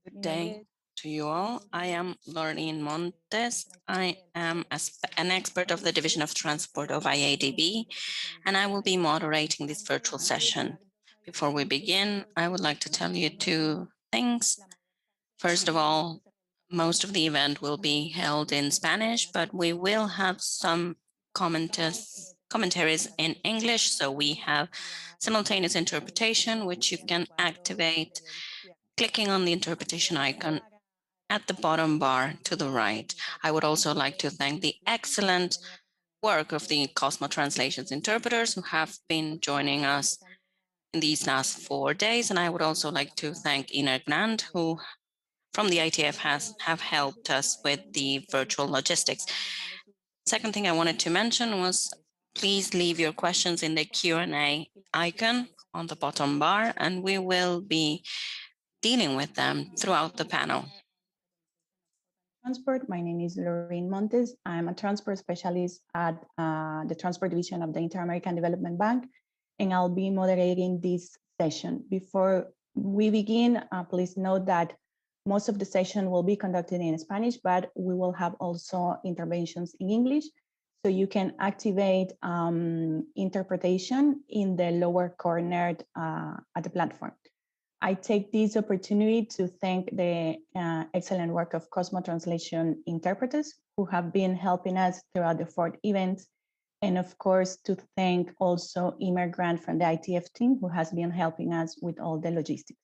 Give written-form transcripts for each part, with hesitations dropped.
Good day to you all. I am Lorraine Montes. I am an expert of the Division of Transport of IADB, and I will be moderating this virtual session. Before we begin, I would like to tell you two things. First of all, most of the event will be held in Spanish, but we will have some commentaries in English, so we have simultaneous interpretation, which you can activate clicking on the interpretation icon at the bottom bar to the right. I would also like to thank the excellent work of the Cosmo Translations interpreters who have been joining us in these last 4 days. And I would also like to thank Ina Gnand, who from the ITF have helped us with the virtual logistics. Second thing I wanted to mention was please leave your questions in the Q&A icon on the bottom bar, and we will be dealing with them throughout the panel. Transport. My name is Lorraine Montes. I'm a transport specialist at the Transport Division of the Inter-American Development Bank, and I'll be moderating this session. Before we begin, please note that most of the session will be conducted in Spanish, but we will have also interventions in English. So you can activate interpretation in the lower corner at the platform. I take this opportunity to thank the excellent work of Cosmo Translation interpreters who have been helping us throughout the 4 events. And of course, to thank also Emer Grant from the ITF team who has been helping us with all the logistics.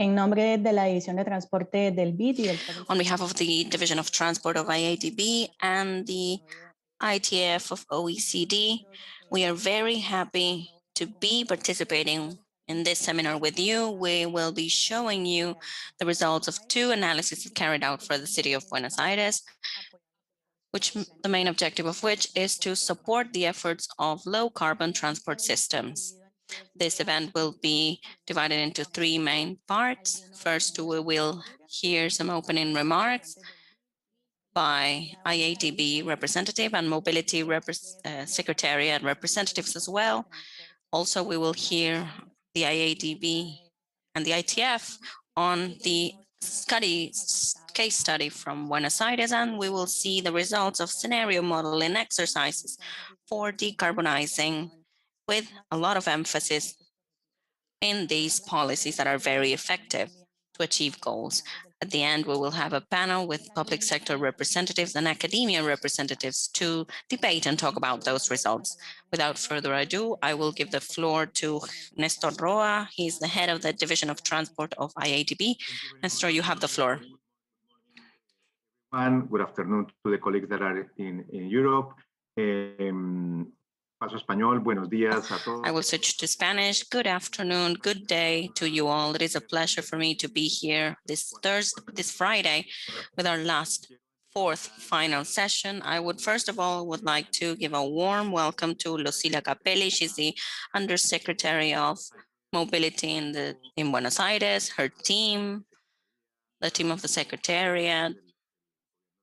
En nombre de la División de Transporte del BID. On behalf of the Division of Transport of IADB and the ITF of OECD, we are very happy to be participating in this seminar with you. We will be showing you the results of 2 analyses carried out for the city of Buenos Aires, which the main objective of which is to support the efforts of low carbon transport systems. This event will be divided into 3 main parts. First, we will hear some opening remarks by IADB representative and mobility secretariat representatives as well. Also, we will hear the IADB and the ITF on the case study from Buenos Aires, and we will see the results of scenario modeling exercises for decarbonizing with a lot of emphasis in these policies that are very effective to achieve goals. At the end, we will have a panel with public sector representatives and academia representatives to debate and talk about those results. Without further ado, I will give the floor to Nestor Roa. He's the head of the Division of Transport of IADB. Nestor, you have the floor. Good afternoon to the colleagues that are in Europe. Paso español, buenos días a todos. I will switch to Spanish. Good afternoon, good day to you all. It is a pleasure for me to be here this Friday with our last 4th final session. I would first of all would like to give a warm welcome to Lucila Capelli. She's the Undersecretary of Mobility in Buenos Aires, her team, the team of the Secretariat,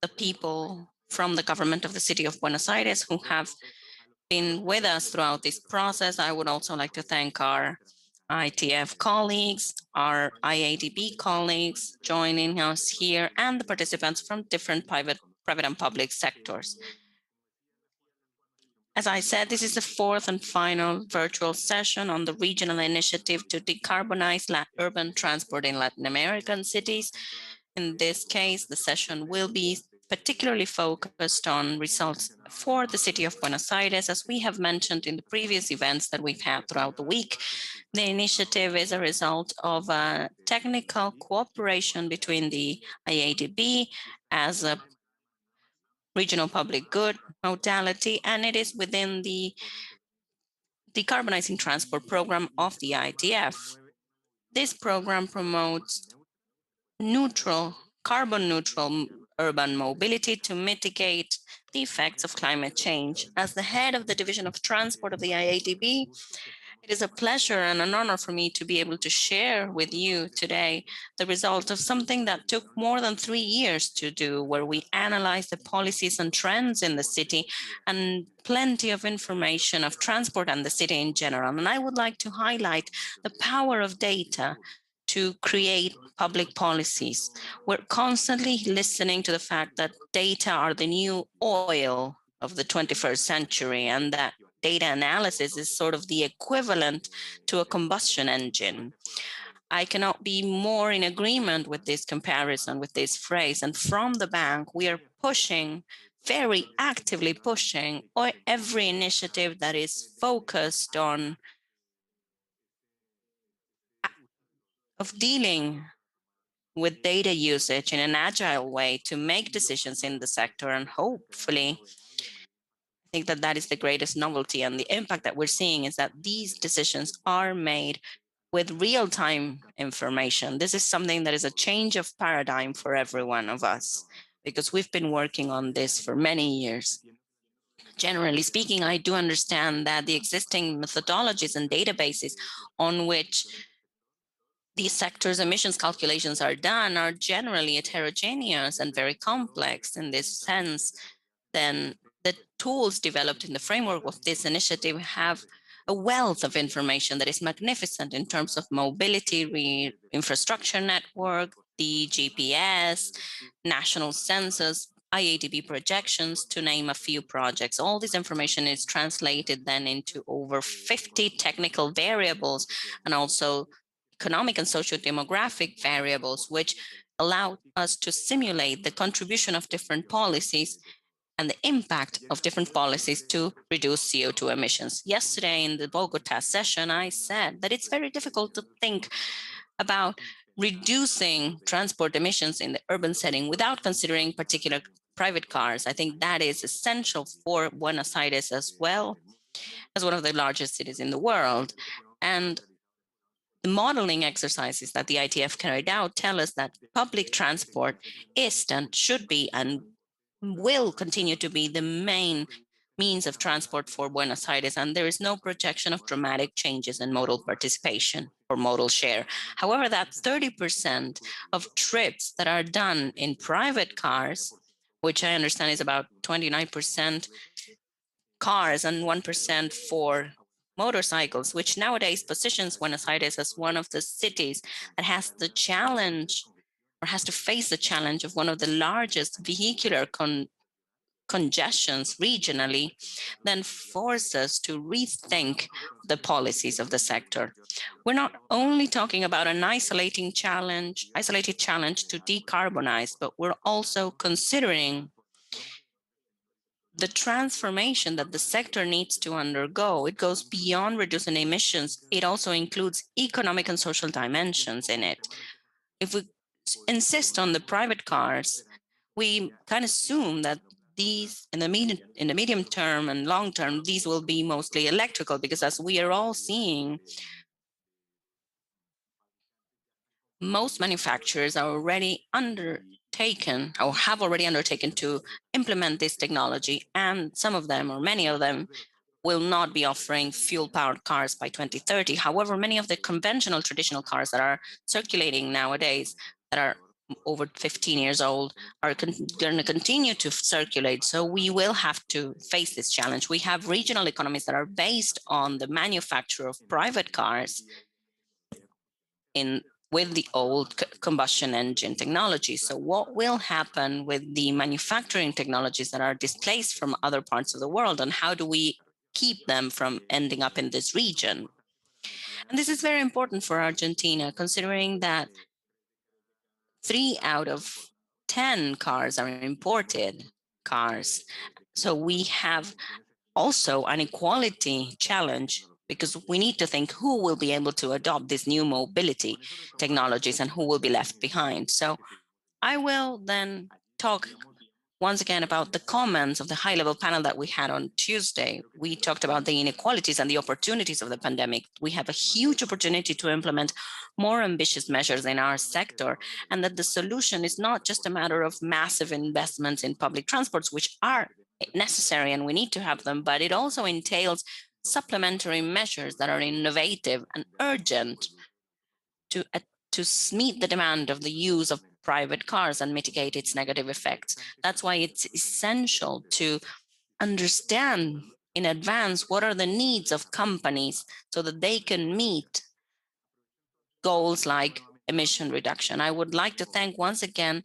the people from the government of the city of Buenos Aires who have been with us throughout this process. I would also like to thank our ITF colleagues, our IADB colleagues joining us here, and the participants from different private and public sectors. As I said, this is the 4th and final virtual session on the regional initiative to decarbonize urban transport in Latin American cities. In this case, the session will be particularly focused on results for the city of Buenos Aires. As we have mentioned in the previous events that we've had throughout the week, the initiative is a result of a technical cooperation between the IADB as a regional public good modality, and it is within the Decarbonising Transport program of the ITF. This program promotes carbon neutral urban mobility to mitigate the effects of climate change. As the head of the Division of Transport of the IADB, It is a pleasure and an honor for me to be able to share with you today the result of something that took more than 3 years to do, where we analyzed the policies and trends in the city and plenty of information of transport and the city in general. And I would like to highlight the power of data to create public policies. We're constantly listening to the fact that data are the new oil of the 21st century, and that data analysis is sort of the equivalent to a combustion engine. I cannot be more in agreement with this comparison, with this phrase. And from the bank, we are pushing, very actively pushing, every initiative that is focused on dealing with data usage in an agile way to make decisions in the sector. And hopefully, I think that that is the greatest novelty, and the impact that we're seeing is that these decisions are made with real-time information. This is something that is a change of paradigm for every one of us, because we've been working on this for many years. Generally speaking, I do understand that the existing methodologies and databases on which these sectors' emissions calculations are done are generally heterogeneous and very complex. In this sense, then the tools developed in the framework of this initiative have a wealth of information that is magnificent in terms of mobility, infrastructure network, the GPS, national census, IATB projections, to name a few projects. All this information is translated then into over 50 technical variables and also economic and socio-demographic variables, which allow us to simulate the contribution of different policies and the impact of different policies to reduce CO2 emissions. Yesterday in the Bogotá session, I said that it's very difficult to think about reducing transport emissions in the urban setting without considering particular private cars. I think that is essential for Buenos Aires as well, as one of the largest cities in the world. And the modeling exercises that the ITF carried out tell us that public transport is and should be and will continue to be the main means of transport for Buenos Aires, and there is no projection of dramatic changes in modal participation or modal share. However, that 30% of trips that are done in private cars, which I understand is about 29% cars and 1% for motorcycles, which nowadays positions Buenos Aires as one of the cities that has the challenge or has to face the challenge of one of the largest vehicular congestions regionally, then force us to rethink the policies of the sector. We're not only talking about an isolated challenge to decarbonize, but we're also considering the transformation that the sector needs to undergo. It goes beyond reducing emissions. It also includes economic and social dimensions in it. If we insist on the private cars, we can assume that these in the medium term and long term, these will be mostly electrical, because as we are all seeing, most manufacturers are already undertaken or have already undertaken to implement this technology, and some of them or many of them will not be offering fuel-powered cars by 2030. However, many of the conventional traditional cars that are circulating nowadays, that are over 15 years old, are going to continue to circulate. So we will have to face this challenge. We have regional economies that are based on the manufacture of private cars with the old combustion engine technology. So what will happen with the manufacturing technologies that are displaced from other parts of the world, and how do we keep them from ending up in this region? And this is very important for Argentina, considering that 3 out of 10 cars are imported cars. So we have also an equality challenge, because we need to think who will be able to adopt these new mobility technologies and who will be left behind. So I will then talk once again about the comments of the high-level panel that we had on Tuesday. We talked about the inequalities and the opportunities of the pandemic. We have a huge opportunity to implement more ambitious measures in our sector, and that the solution is not just a matter of massive investments in public transports, which are necessary and we need to have them, but it also entails supplementary measures that are innovative and urgent to meet the demand of the use of private cars and mitigate its negative effects. That's why it's essential to understand in advance what are the needs of companies so that they can meet goals like emission reduction. I would like to thank once again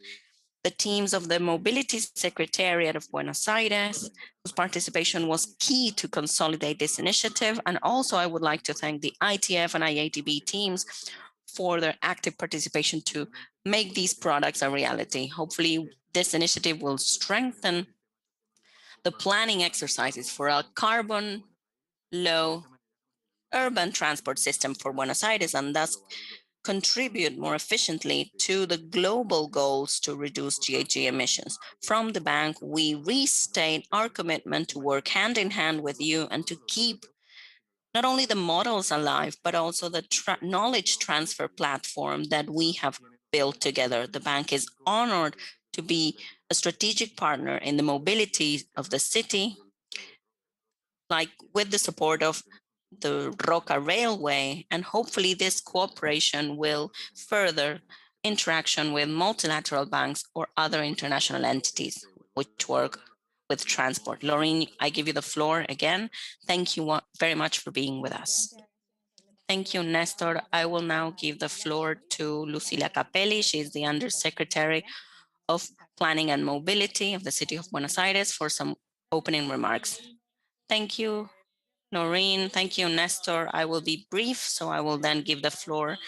the teams of the Mobility Secretariat of Buenos Aires, whose participation was key to consolidate this initiative. And also I would like to thank the ITF and IATB teams for their active participation to make these products a reality. Hopefully this initiative will strengthen the planning exercises for a carbon low urban transport system for Buenos Aires and thus contribute more efficiently to the global goals to reduce GHG emissions. From the bank, we restate our commitment to work hand in hand with you and to keep not only the models alive, but also the knowledge transfer platform that we have built together. The bank is honored to be a strategic partner in the mobility of the city, like with the support of the Roca Railway, and hopefully this cooperation will further interaction with multilateral banks or other international entities which work with transport. Laureen, I give you the floor again. Thank you very much for being with us. Thank you, Nestor. I will now give the floor to Lucila Capelli. She is the Undersecretary of Planning and Mobility of the City of Buenos Aires for some opening remarks. Thank you, Noreen. Thank you, Nestor. I will be brief, so I will then give the floor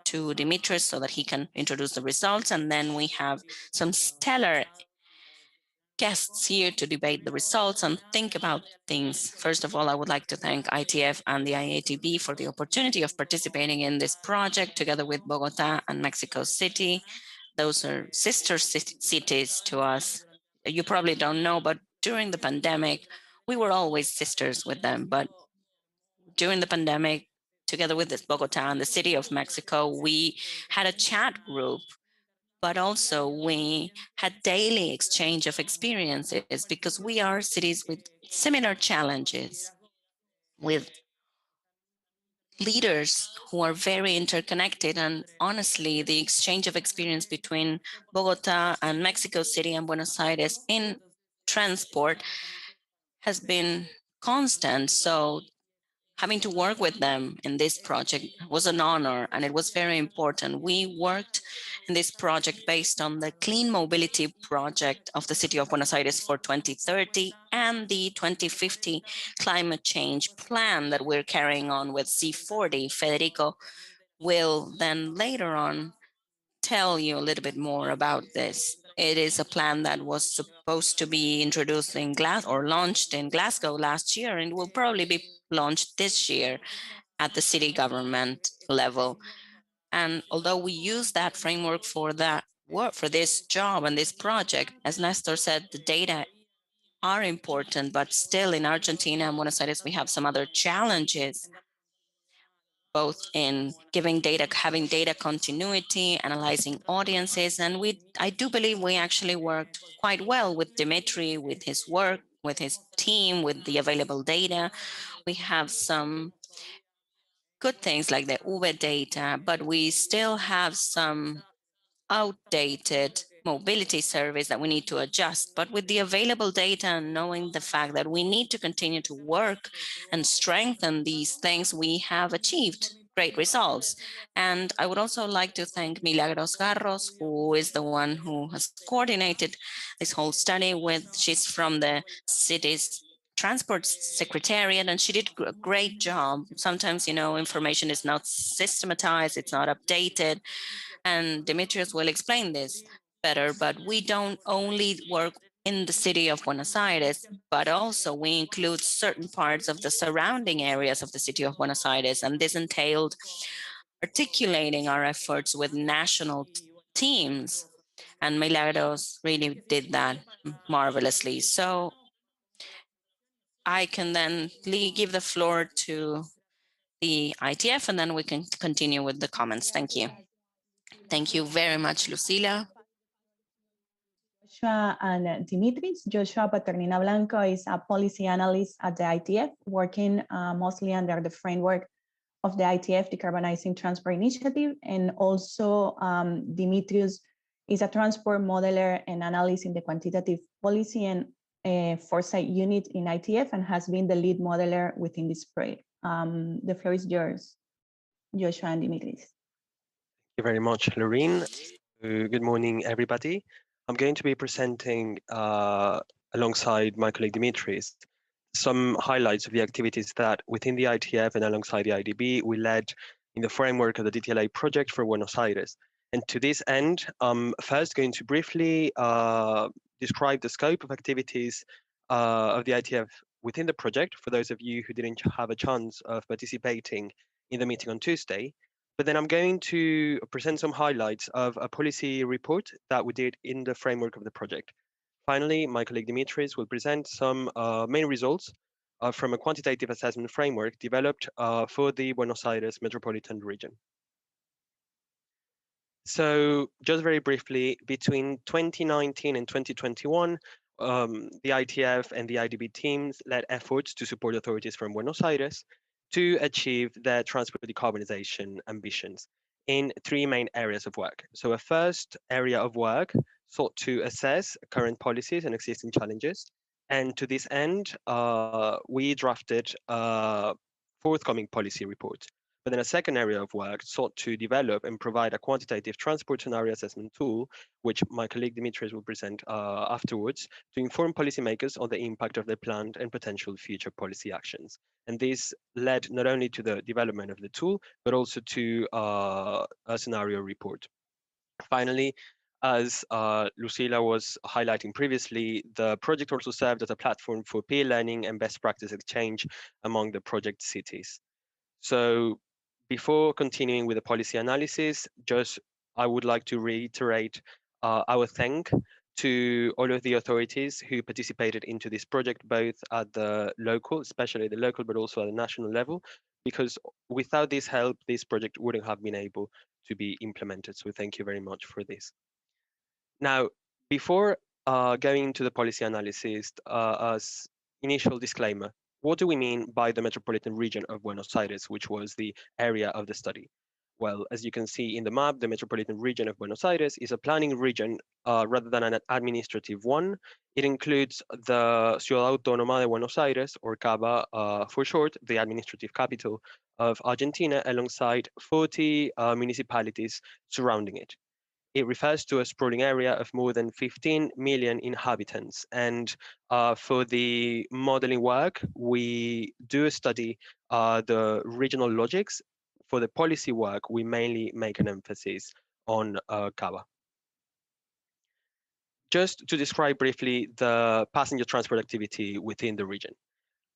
to Dimitris so that he can introduce the results. And then we have some stellar guests here to debate the results and think about things. First of all, I would like to thank ITF and the IATB for the opportunity of participating in this project together with Bogotá and Mexico City. Those are sister cities to us. You probably don't know, but during the pandemic, we were always sisters with them. But during the pandemic, together with this Bogotá and the City of Mexico, we had a chat group, but also we had daily exchange of experiences because we are cities with similar challenges, with leaders who are very interconnected. And honestly, the exchange of experience between Bogotá and Mexico City and Buenos Aires in transport has been constant. So having to work with them in this project was an honor, and it was very important. We worked in this project based on the Clean Mobility Project of the City of Buenos Aires for 2030 and the 2050 Climate Change Plan that we're carrying on with C40. Federico will then later on tell you a little bit more about this. It is a plan that was supposed to be introduced in launched in Glasgow last year, and will probably be launched this year at the city government level. And although we use that framework for that work, for this job and this project, as Nestor said, the data are important, but still in Argentina and Buenos Aires, we have some other challenges, both in giving data, having data continuity, analyzing audiences. And I do believe we actually worked quite well with Dimitri, with his work, with his team, with the available data. We have some good things like the Uber data, but we still have some outdated mobility surveys that we need to adjust. But with the available data and knowing the fact that we need to continue to work and strengthen these things, we have achieved great results. And I would also like to thank Milagros Garros, who is the one who has coordinated this whole study with, she's from the city's transport secretariat, and she did a great job. Sometimes, information is not systematized, it's not updated, and Demetrius will explain this better, but we don't only work in the city of Buenos Aires, but also we include certain parts of the surrounding areas of the city of Buenos Aires. And this entailed articulating our efforts with national teams. And Milagros really did that marvelously. So I can then give the floor to the ITF, and then we can continue with the comments. Thank you. Thank you very much, Lucila. Joshua and Dimitris. Joshua Paternina Blanco is a policy analyst at the ITF, working mostly under the framework of the ITF Decarbonizing Transport initiative. And also Dimitrios is a transport modeler and analyst in the quantitative policy and foresight unit in ITF and has been the lead modeler within this project. The floor is yours, Joshua and Dimitris. Thank you very much, Lorene. Good morning, everybody. I'm going to be presenting alongside my colleague Dimitris some highlights of the activities that within the ITF and alongside the IDB we led in the framework of the DTLA project for Buenos Aires. And to this end, I'm first going to briefly describe the scope of activities of the ITF within the project for those of you who didn't have a chance of participating in the meeting on Tuesday. But then I'm going to present some highlights of a policy report that we did in the framework of the project. Finally, my colleague Dimitris will present some main results from a quantitative assessment framework developed for the Buenos Aires metropolitan region. So just very briefly, between 2019 and 2021, the ITF and the IDB teams led efforts to support authorities from Buenos Aires to achieve their transport decarbonization ambitions in three main areas of work. So a first area of work sought to assess current policies and existing challenges. And to this end, we drafted a forthcoming policy report. But then a second area of work sought to develop and provide a quantitative transport scenario assessment tool, which my colleague Dimitris will present afterwards, to inform policymakers on the impact of their planned and potential future policy actions. And this led not only to the development of the tool, but also to a scenario report. Finally, as Lucila was highlighting previously, the project also served as a platform for peer learning and best practice exchange among the project cities. So before continuing with the policy analysis, I would like to reiterate our thank to all of the authorities who participated into this project, both at the local, especially the local, but also at the national level, because without this help, this project wouldn't have been able to be implemented. So thank you very much for this. Now, before going into the policy analysis, as initial disclaimer, what do we mean by the metropolitan region of Buenos Aires, which was the area of the study? Well, as you can see in the map, the metropolitan region of Buenos Aires is a planning region rather than an administrative one. It includes the Ciudad Autónoma de Buenos Aires, or CABA for short, the administrative capital of Argentina, alongside 40 municipalities surrounding it. It refers to a sprawling area of more than 15 million inhabitants. And for the modeling work, we do study the regional logics. For the policy work, we mainly make an emphasis on CABA. Just to describe briefly the passenger transport activity within the region.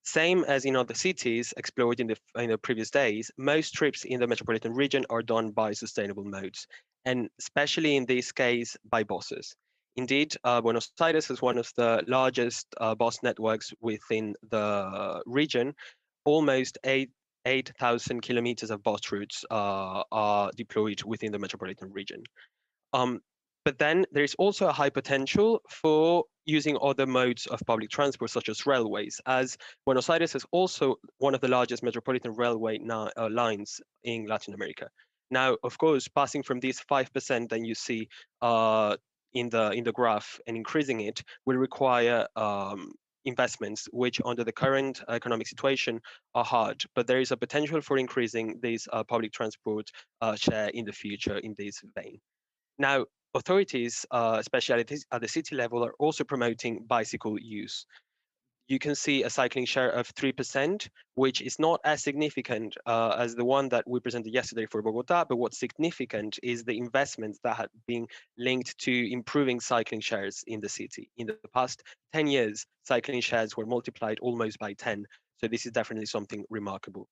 Same as in other cities explored in the previous days, most trips in the metropolitan region are done by sustainable modes, and especially in this case, by buses. Indeed, Buenos Aires is one of the largest bus networks within the region. Almost 8,000 kilometers of bus routes are deployed within the metropolitan region. But then there is also a high potential for using other modes of public transport, such as railways, as Buenos Aires is also one of the largest metropolitan railway lines in Latin America. Now, of course, passing from these 5% that you see in the graph and increasing it will require investments, which under the current economic situation are hard. But there is a potential for increasing this public transport share in the future in this vein. Now, authorities, especially at the city level, are also promoting bicycle use. You can see a cycling share of 3%, which is not as significant as the one that we presented yesterday for Bogotá, but what's significant is the investments that have been linked to improving cycling shares in the city. In the past 10 years, cycling shares were multiplied almost by 10, so this is definitely something remarkable.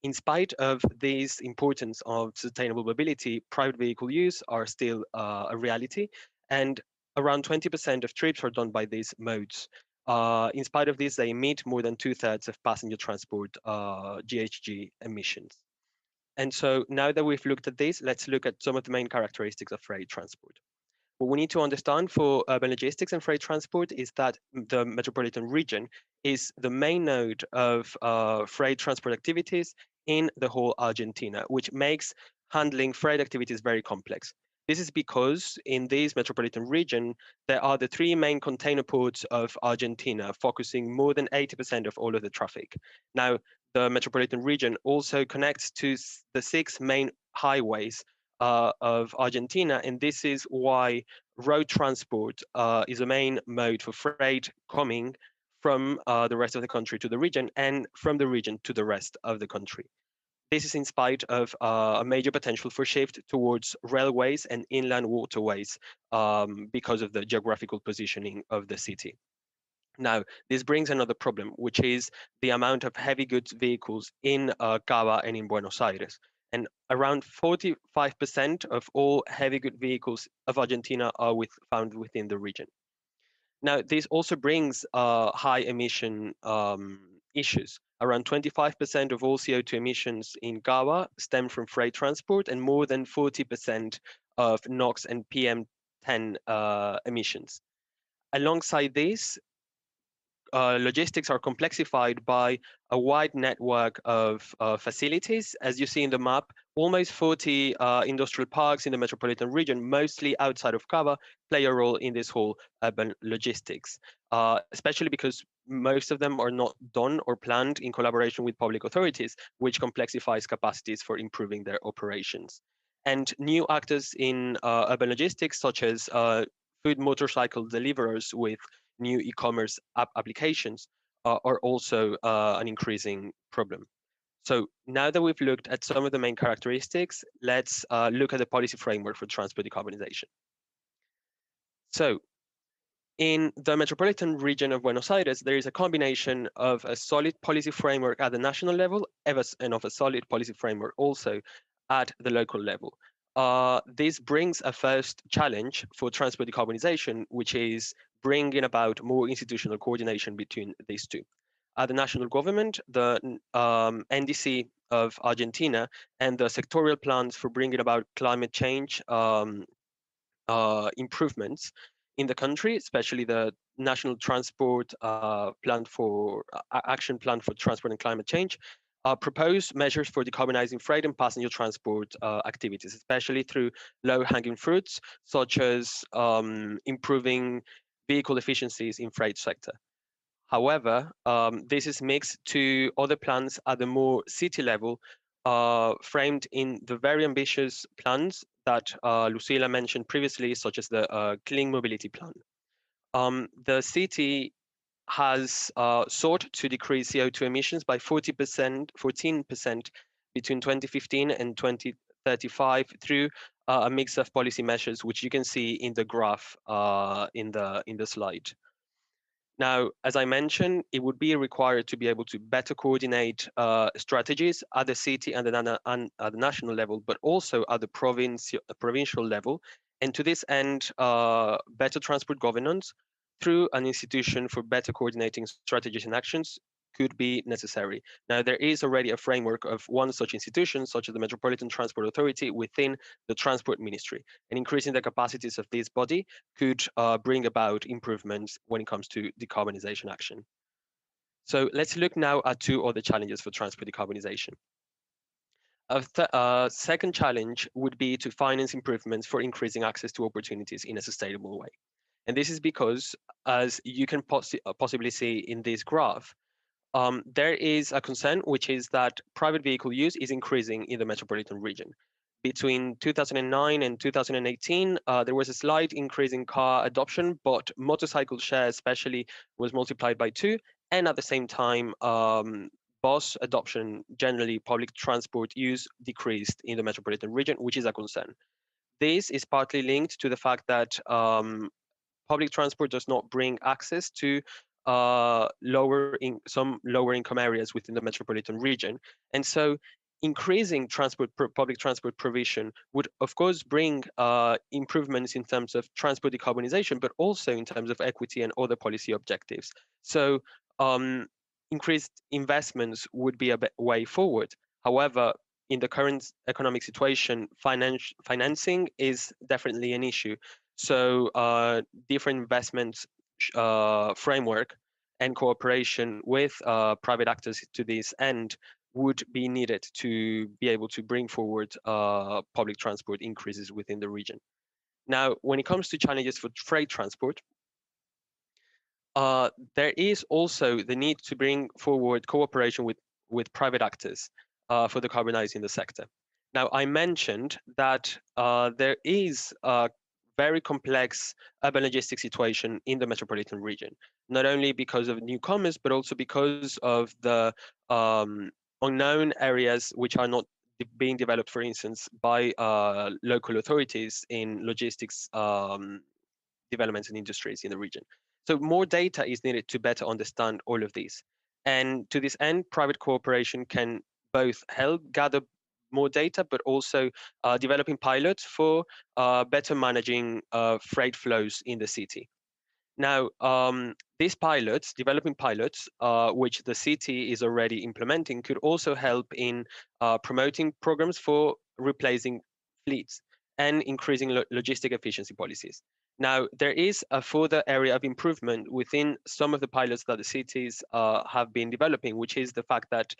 In spite of this importance of sustainable mobility, private vehicle use are still a reality, and around 20% of trips are done by these modes. In spite of this, they emit more than 2/3 of passenger transport GHG emissions. And so now that we've looked at this, let's look at some of the main characteristics of freight transport. What we need to understand for urban logistics and freight transport is that the metropolitan region is the main node of freight transport activities in the whole Argentina, which makes handling freight activities very complex. This is because in this metropolitan region, there are the three main container ports of Argentina, focusing more than 80% of all of the traffic. Now, the metropolitan region also connects to the six main highways of Argentina, and this is why road transport is a main mode for freight coming from the rest of the country to the region and from the region to the rest of the country. This is in spite of a major potential for shift towards railways and inland waterways because of the geographical positioning of the city. Now, this brings another problem, which is the amount of heavy goods vehicles in Cava and in Buenos Aires. And around 45% of all heavy good vehicles of Argentina are found within the region. Now, this also brings high emission issues. Around 25% of all CO2 emissions in Cava stem from freight transport, and more than 40% of NOx and PM10 emissions. Alongside this, logistics are complexified by a wide network of facilities. As you see in the map, almost 40 industrial parks in the metropolitan region, mostly outside of Cava, play a role in this whole urban logistics, especially because most of them are not done or planned in collaboration with public authorities, which complexifies capacities for improving their operations. And new actors in urban logistics, such as food motorcycle deliverers with new e-commerce applications are also an increasing problem. So now that we've looked at some of the main characteristics, let's look at the policy framework for transport decarbonization. So in the metropolitan region of Buenos Aires, there is a combination of a solid policy framework at the national level and of a solid policy framework also at the local level. This brings a first challenge for transport decarbonization, which is bringing about more institutional coordination between these two. At the national government, the NDC of Argentina and the sectorial plans for bringing about climate change improvements in the country, especially the National Transport Action Plan for Transport and Climate Change, propose measures for decarbonizing freight and passenger transport activities, especially through low-hanging fruits, such as improving vehicle efficiencies in freight sector. However, this is mixed to other plans at the more city level, framed in the very ambitious plans that Lucila mentioned previously, such as the Clean Mobility Plan. The city has sought to decrease CO2 emissions by 14% between 2015 and 2035 through a mix of policy measures, which you can see in the graph in the slide. Now, as I mentioned, it would be required to be able to better coordinate strategies at the city and at the national level, but also at the provincial level. And to this end, better transport governance through an institution for better coordinating strategies and actions could be necessary. Now, there is already a framework of one such institution, such as the Metropolitan Transport Authority within the Transport Ministry, and increasing the capacities of this body could bring about improvements when it comes to decarbonization action. So let's look now at two other challenges for transport decarbonization. A second challenge would be to finance improvements for increasing access to opportunities in a sustainable way. And this is because, as you can possibly see in this graph, there is a concern, which is that private vehicle use is increasing in the metropolitan region. Between 2009 and 2018, there was a slight increase in car adoption, but motorcycle share especially was multiplied by 2. And at the same time, bus adoption, generally public transport use, decreased in the metropolitan region, which is a concern. This is partly linked to the fact that public transport does not bring access to some lower income areas within the metropolitan region. And so increasing public transport provision would of course bring improvements in terms of transport decarbonization, but also in terms of equity and other policy objectives. So increased investments would be a way forward. However, in the current economic situation, financing is definitely an issue. So different investments framework and cooperation with private actors to this end would be needed to be able to bring forward public transport increases within the region. Now, when it comes to challenges for freight transport, there is also the need to bring forward cooperation with private actors for decarbonizing the sector. Now, I mentioned that there is a very complex urban logistics situation in the metropolitan region, not only because of newcomers, but also because of the unknown areas which are not being developed, for instance, by local authorities in logistics developments and industries in the region. So more data is needed to better understand all of these. And to this end, private cooperation can both help gather more data, but also developing pilots for better managing freight flows in the city. Now, these pilots, developing pilots, which the city is already implementing, could also help in promoting programs for replacing fleets and increasing logistic efficiency policies. Now, there is a further area of improvement within some of the pilots that the cities have been developing, which is the fact that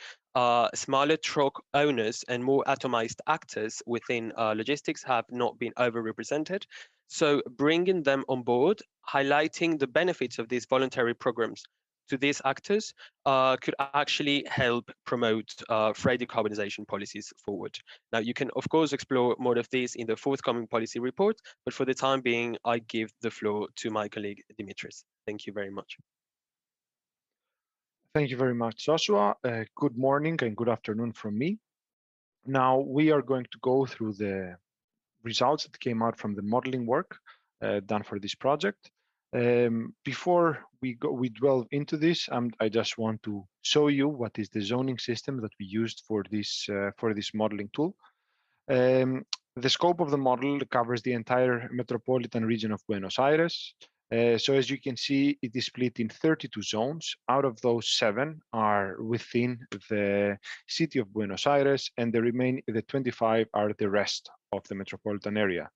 smaller truck owners and more atomized actors within logistics have not been overrepresented. So bringing them on board, highlighting the benefits of these voluntary programs to these actors could actually help promote freight decarbonization policies forward. Now, you can, of course, explore more of this in the forthcoming policy report, but for the time being, I give the floor to my colleague, Dimitris. Thank you very much. Thank you very much, Joshua. Good morning and good afternoon from me. Now, we are going to go through the results that came out from the modeling work done for this project. Before we delve into this, I just want to show you what is the zoning system that we used for this modeling tool. The scope of the model covers the entire metropolitan region of Buenos Aires. So as you can see, it is split in 32 zones. Out of those, 7 are within the city of Buenos Aires, and the 25 are the rest of the metropolitan area.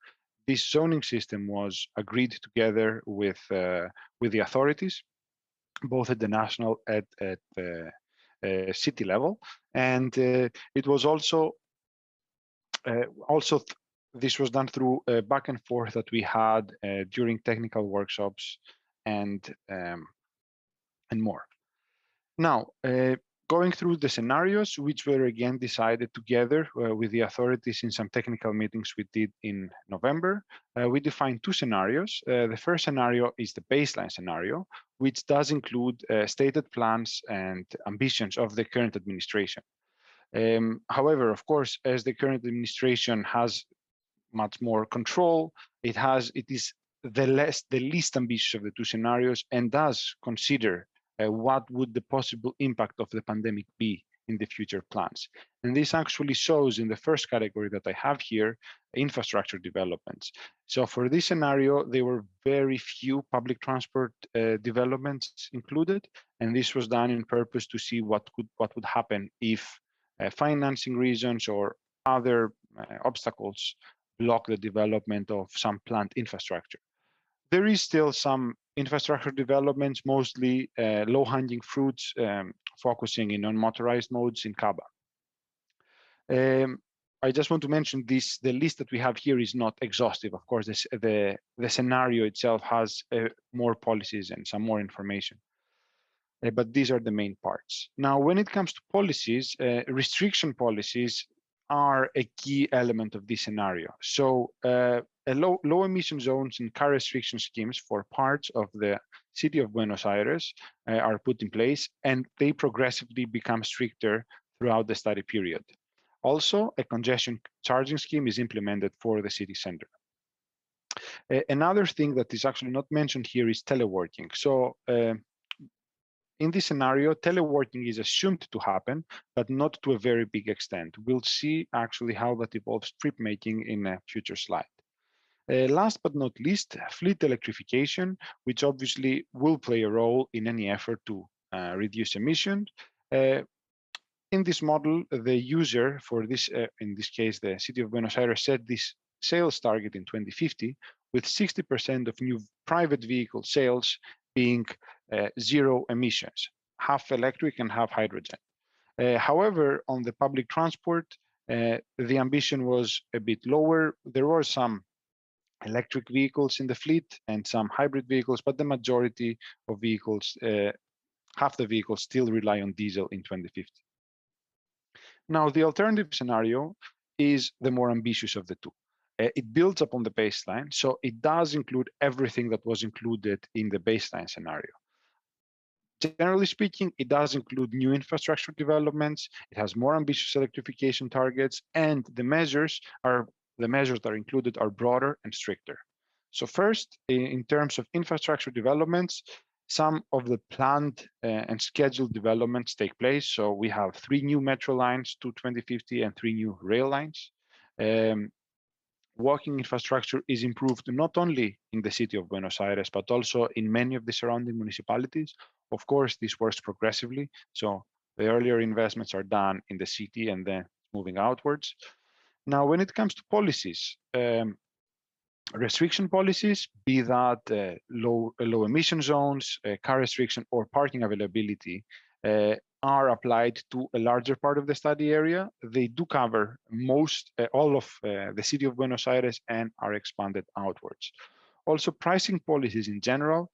This zoning system was agreed together with the authorities, both at the national at the city level, and it was also this was done through back and forth that we had during technical workshops and more. Now, going through the scenarios, which were again decided together with the authorities in some technical meetings we did in November, we defined 2 scenarios. The first scenario is the baseline scenario, which does include stated plans and ambitions of the current administration. However, of course, as the current administration has much more control, it is the least ambitious of the 2 scenarios and does consider what would the possible impact of the pandemic be in the future plans. And this actually shows in the first category that I have here, infrastructure developments. So for this scenario, there were very few public transport developments included, and this was done in purpose to see what would happen if financing reasons or other obstacles block the development of some plant infrastructure. There is still some infrastructure developments, mostly low-hanging fruits, focusing in non-motorized modes in Caba. I just want to mention this, the list that we have here is not exhaustive. Of course, the scenario itself has more policies and some more information. But these are the main parts. Now, when it comes to policies, restriction policies are a key element of this scenario. So low emission zones and car restriction schemes for parts of the city of Buenos Aires are put in place, and they progressively become stricter throughout the study period. Also, a congestion charging scheme is implemented for the city center. Another thing that is actually not mentioned here is teleworking. So in this scenario, teleworking is assumed to happen, but not to a very big extent. We'll see actually how that evolves trip making in a future slide. Last but not least, fleet electrification, which obviously will play a role in any effort to reduce emissions. In this model, the user for this, in this case, the city of Buenos Aires, set this sales target in 2050, with 60% of new private vehicle sales being zero emissions, half electric and half hydrogen. However, on the public transport, the ambition was a bit lower. There were some electric vehicles in the fleet and some hybrid vehicles, but the majority of vehicles, half the vehicles still rely on diesel in 2050. Now, the alternative scenario is the more ambitious of the two. It builds upon the baseline, so it does include everything that was included in the baseline scenario. Generally speaking, it does include new infrastructure developments. It has more ambitious electrification targets, and the measures that are included are broader and stricter. So first, in terms of infrastructure developments, some of the planned and scheduled developments take place. So we have 3 new metro lines to 2050 and 3 new rail lines. Walking infrastructure is improved not only in the city of Buenos Aires, but also in many of the surrounding municipalities. Of course, this works progressively. So the earlier investments are done in the city and then moving outwards. Now, when it comes to policies, restriction policies, be that low emission zones, car restriction, or parking availability, are applied to a larger part of the study area. They do cover all of the city of Buenos Aires and are expanded outwards. Also, pricing policies in general,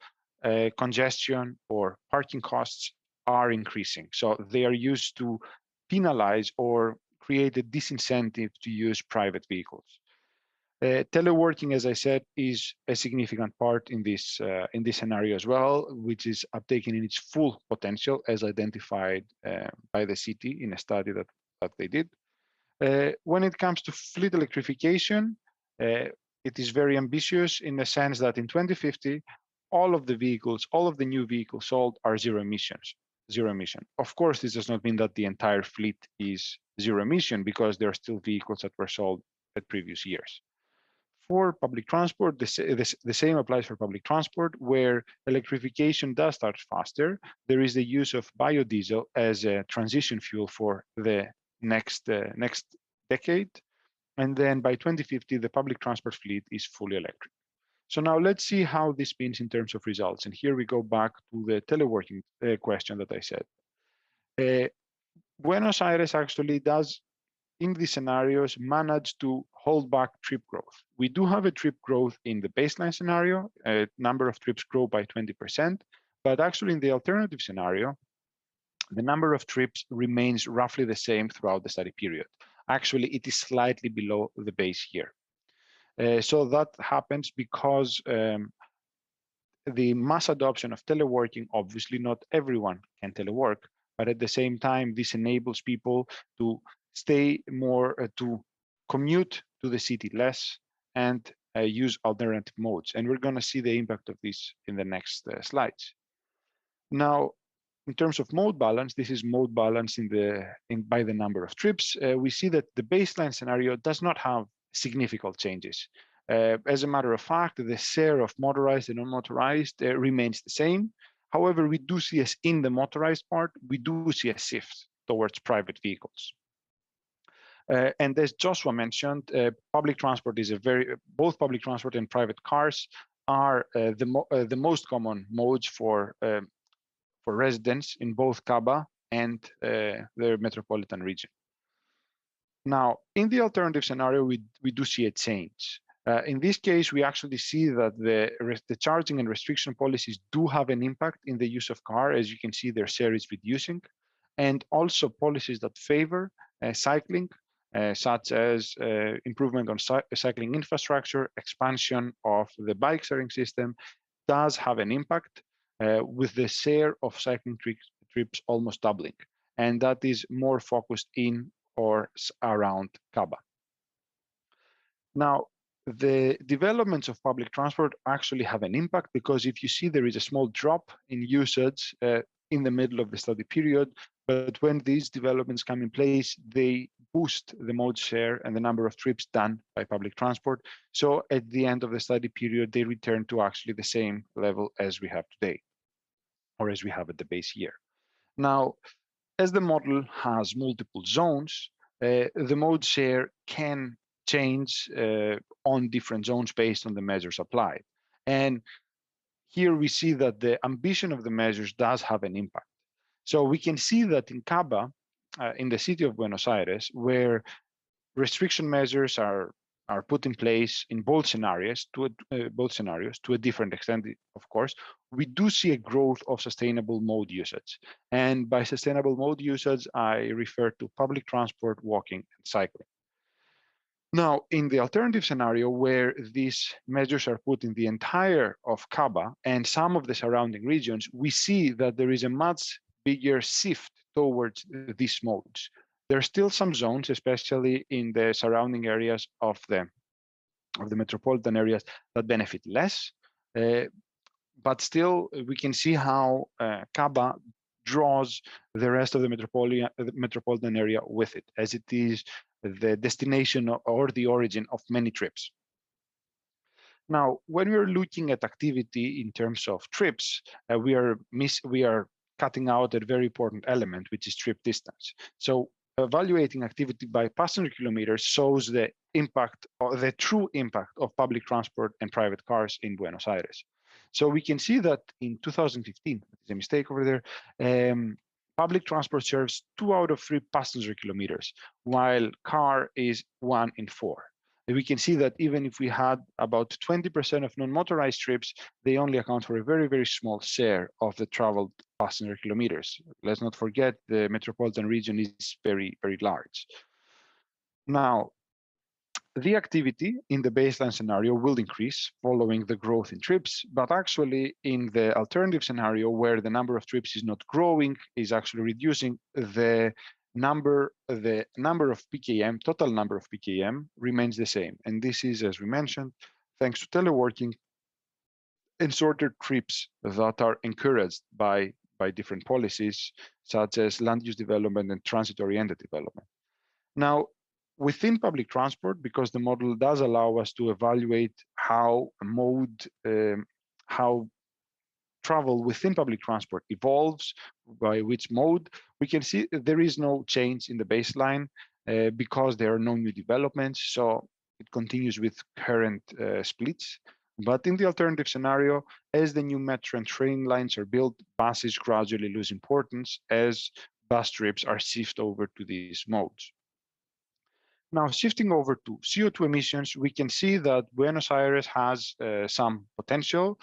congestion or parking costs are increasing. So they are used to penalize or create a disincentive to use private vehicles. Teleworking, as I said, is a significant part in this scenario as well, which is uptaken in its full potential as identified by the city in a study that they did. When it comes to fleet electrification, it is very ambitious in the sense that in 2050, all of the new vehicles sold are zero emission. Of course, this does not mean that the entire fleet is zero emission, because there are still vehicles that were sold at previous years. For public transport, the same applies for public transport, where electrification does start faster. There is the use of biodiesel as a transition fuel for the next decade. And then by 2050, the public transport fleet is fully electric. So now let's see how this means in terms of results. And here we go back to the teleworking question that I said. Buenos Aires actually does, in these scenarios, manage to hold back trip growth. We do have a trip growth in the baseline scenario, number of trips grow by 20%, but actually in the alternative scenario, the number of trips remains roughly the same throughout the study period. Actually, it is slightly below the base year. So that happens because the mass adoption of teleworking, obviously not everyone can telework, but at the same time, this enables people to stay more, to commute to the city less and use alternative modes. And we're going to see the impact of this in the next slides. Now, in terms of mode balance, this is mode balance by the number of trips. We see that the baseline scenario does not have significant changes. As a matter of fact, the share of motorized and unmotorized remains the same. However, we do see, as in the motorized part, we do see a shift towards private vehicles. And as Joshua mentioned, public transport is both public transport and private cars are the most common modes for residents in both Caba and the metropolitan region. Now, in the alternative scenario, we do see a change. In this case, we actually see that the charging and restriction policies do have an impact in the use of car. As you can see, their share is reducing. And also policies that favor cycling, such as improvement on cycling infrastructure, expansion of the bike sharing system, does have an impact, with the share of cycling trips almost doubling. And that is more focused in or around Caba. Now, the developments of public transport actually have an impact, because if you see, there is a small drop in usage in the middle of the study period, but when these developments come in place, they boost the mode share and the number of trips done by public transport. So at the end of the study period, they return to actually the same level as we have today, or as we have at the base year. Now, as the model has multiple zones, the mode share can change on different zones based on the measures applied. And here we see that the ambition of the measures does have an impact. So we can see that in Caba, in the city of Buenos Aires, where restriction measures are put in place in both scenarios to a different extent, of course, we do see a growth of sustainable mode usage. And by sustainable mode usage, I refer to public transport, walking, and cycling. Now, in the alternative scenario where these measures are put in the entire of Caba and some of the surrounding regions, we see that there is a much bigger shift towards these modes. There are still some zones, especially in the surrounding areas of the metropolitan areas, that benefit less. But still, we can see how Caba draws the rest of the metropolitan area with it, as it is the destination or the origin of many trips. Now, when we're looking at activity in terms of trips, we are cutting out a very important element, which is trip distance. So evaluating activity by passenger kilometers shows the impact, or the true impact, of public transport and private cars in Buenos Aires. So we can see that in 2015, there's a mistake over there, public transport serves 2 out of 3 passenger kilometers, while car is 1 in 4. And we can see that even if we had about 20% of non-motorized trips, they only account for a very, very small share of the traveled passenger kilometers. Let's not forget the metropolitan region is very, very large. Now, the activity in the baseline scenario will increase following the growth in trips, but actually in the alternative scenario where the number of trips is not growing, is actually reducing, the number of PKM, total number of PKM, remains the same. And this is, as we mentioned, thanks to teleworking and shorter trips that are encouraged by different policies, such as land use development and transit-oriented development. Now, within public transport, because the model does allow us to evaluate how travel within public transport evolves, by which mode, we can see there is no change in the baseline because there are no new developments. So it continues with current splits. But in the alternative scenario, as the new metro and train lines are built, buses gradually lose importance as bus trips are shifted over to these modes. Now, shifting over to CO2 emissions, we can see that Buenos Aires has some potential,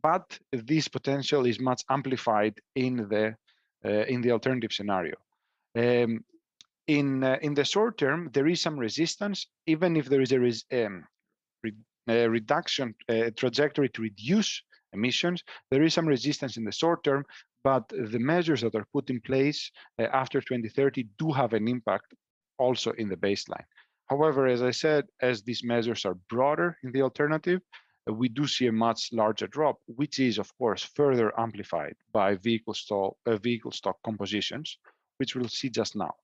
but this potential is much amplified in the alternative scenario. In the short term, there is some resistance, even if there is a reduction trajectory to reduce emissions. There is some resistance in the short term, but the measures that are put in place after 2030 do have an impact also in the baseline. However, as I said, as these measures are broader in the alternative, we do see a much larger drop, which is, of course, further amplified by vehicle stock compositions, which we'll see just now.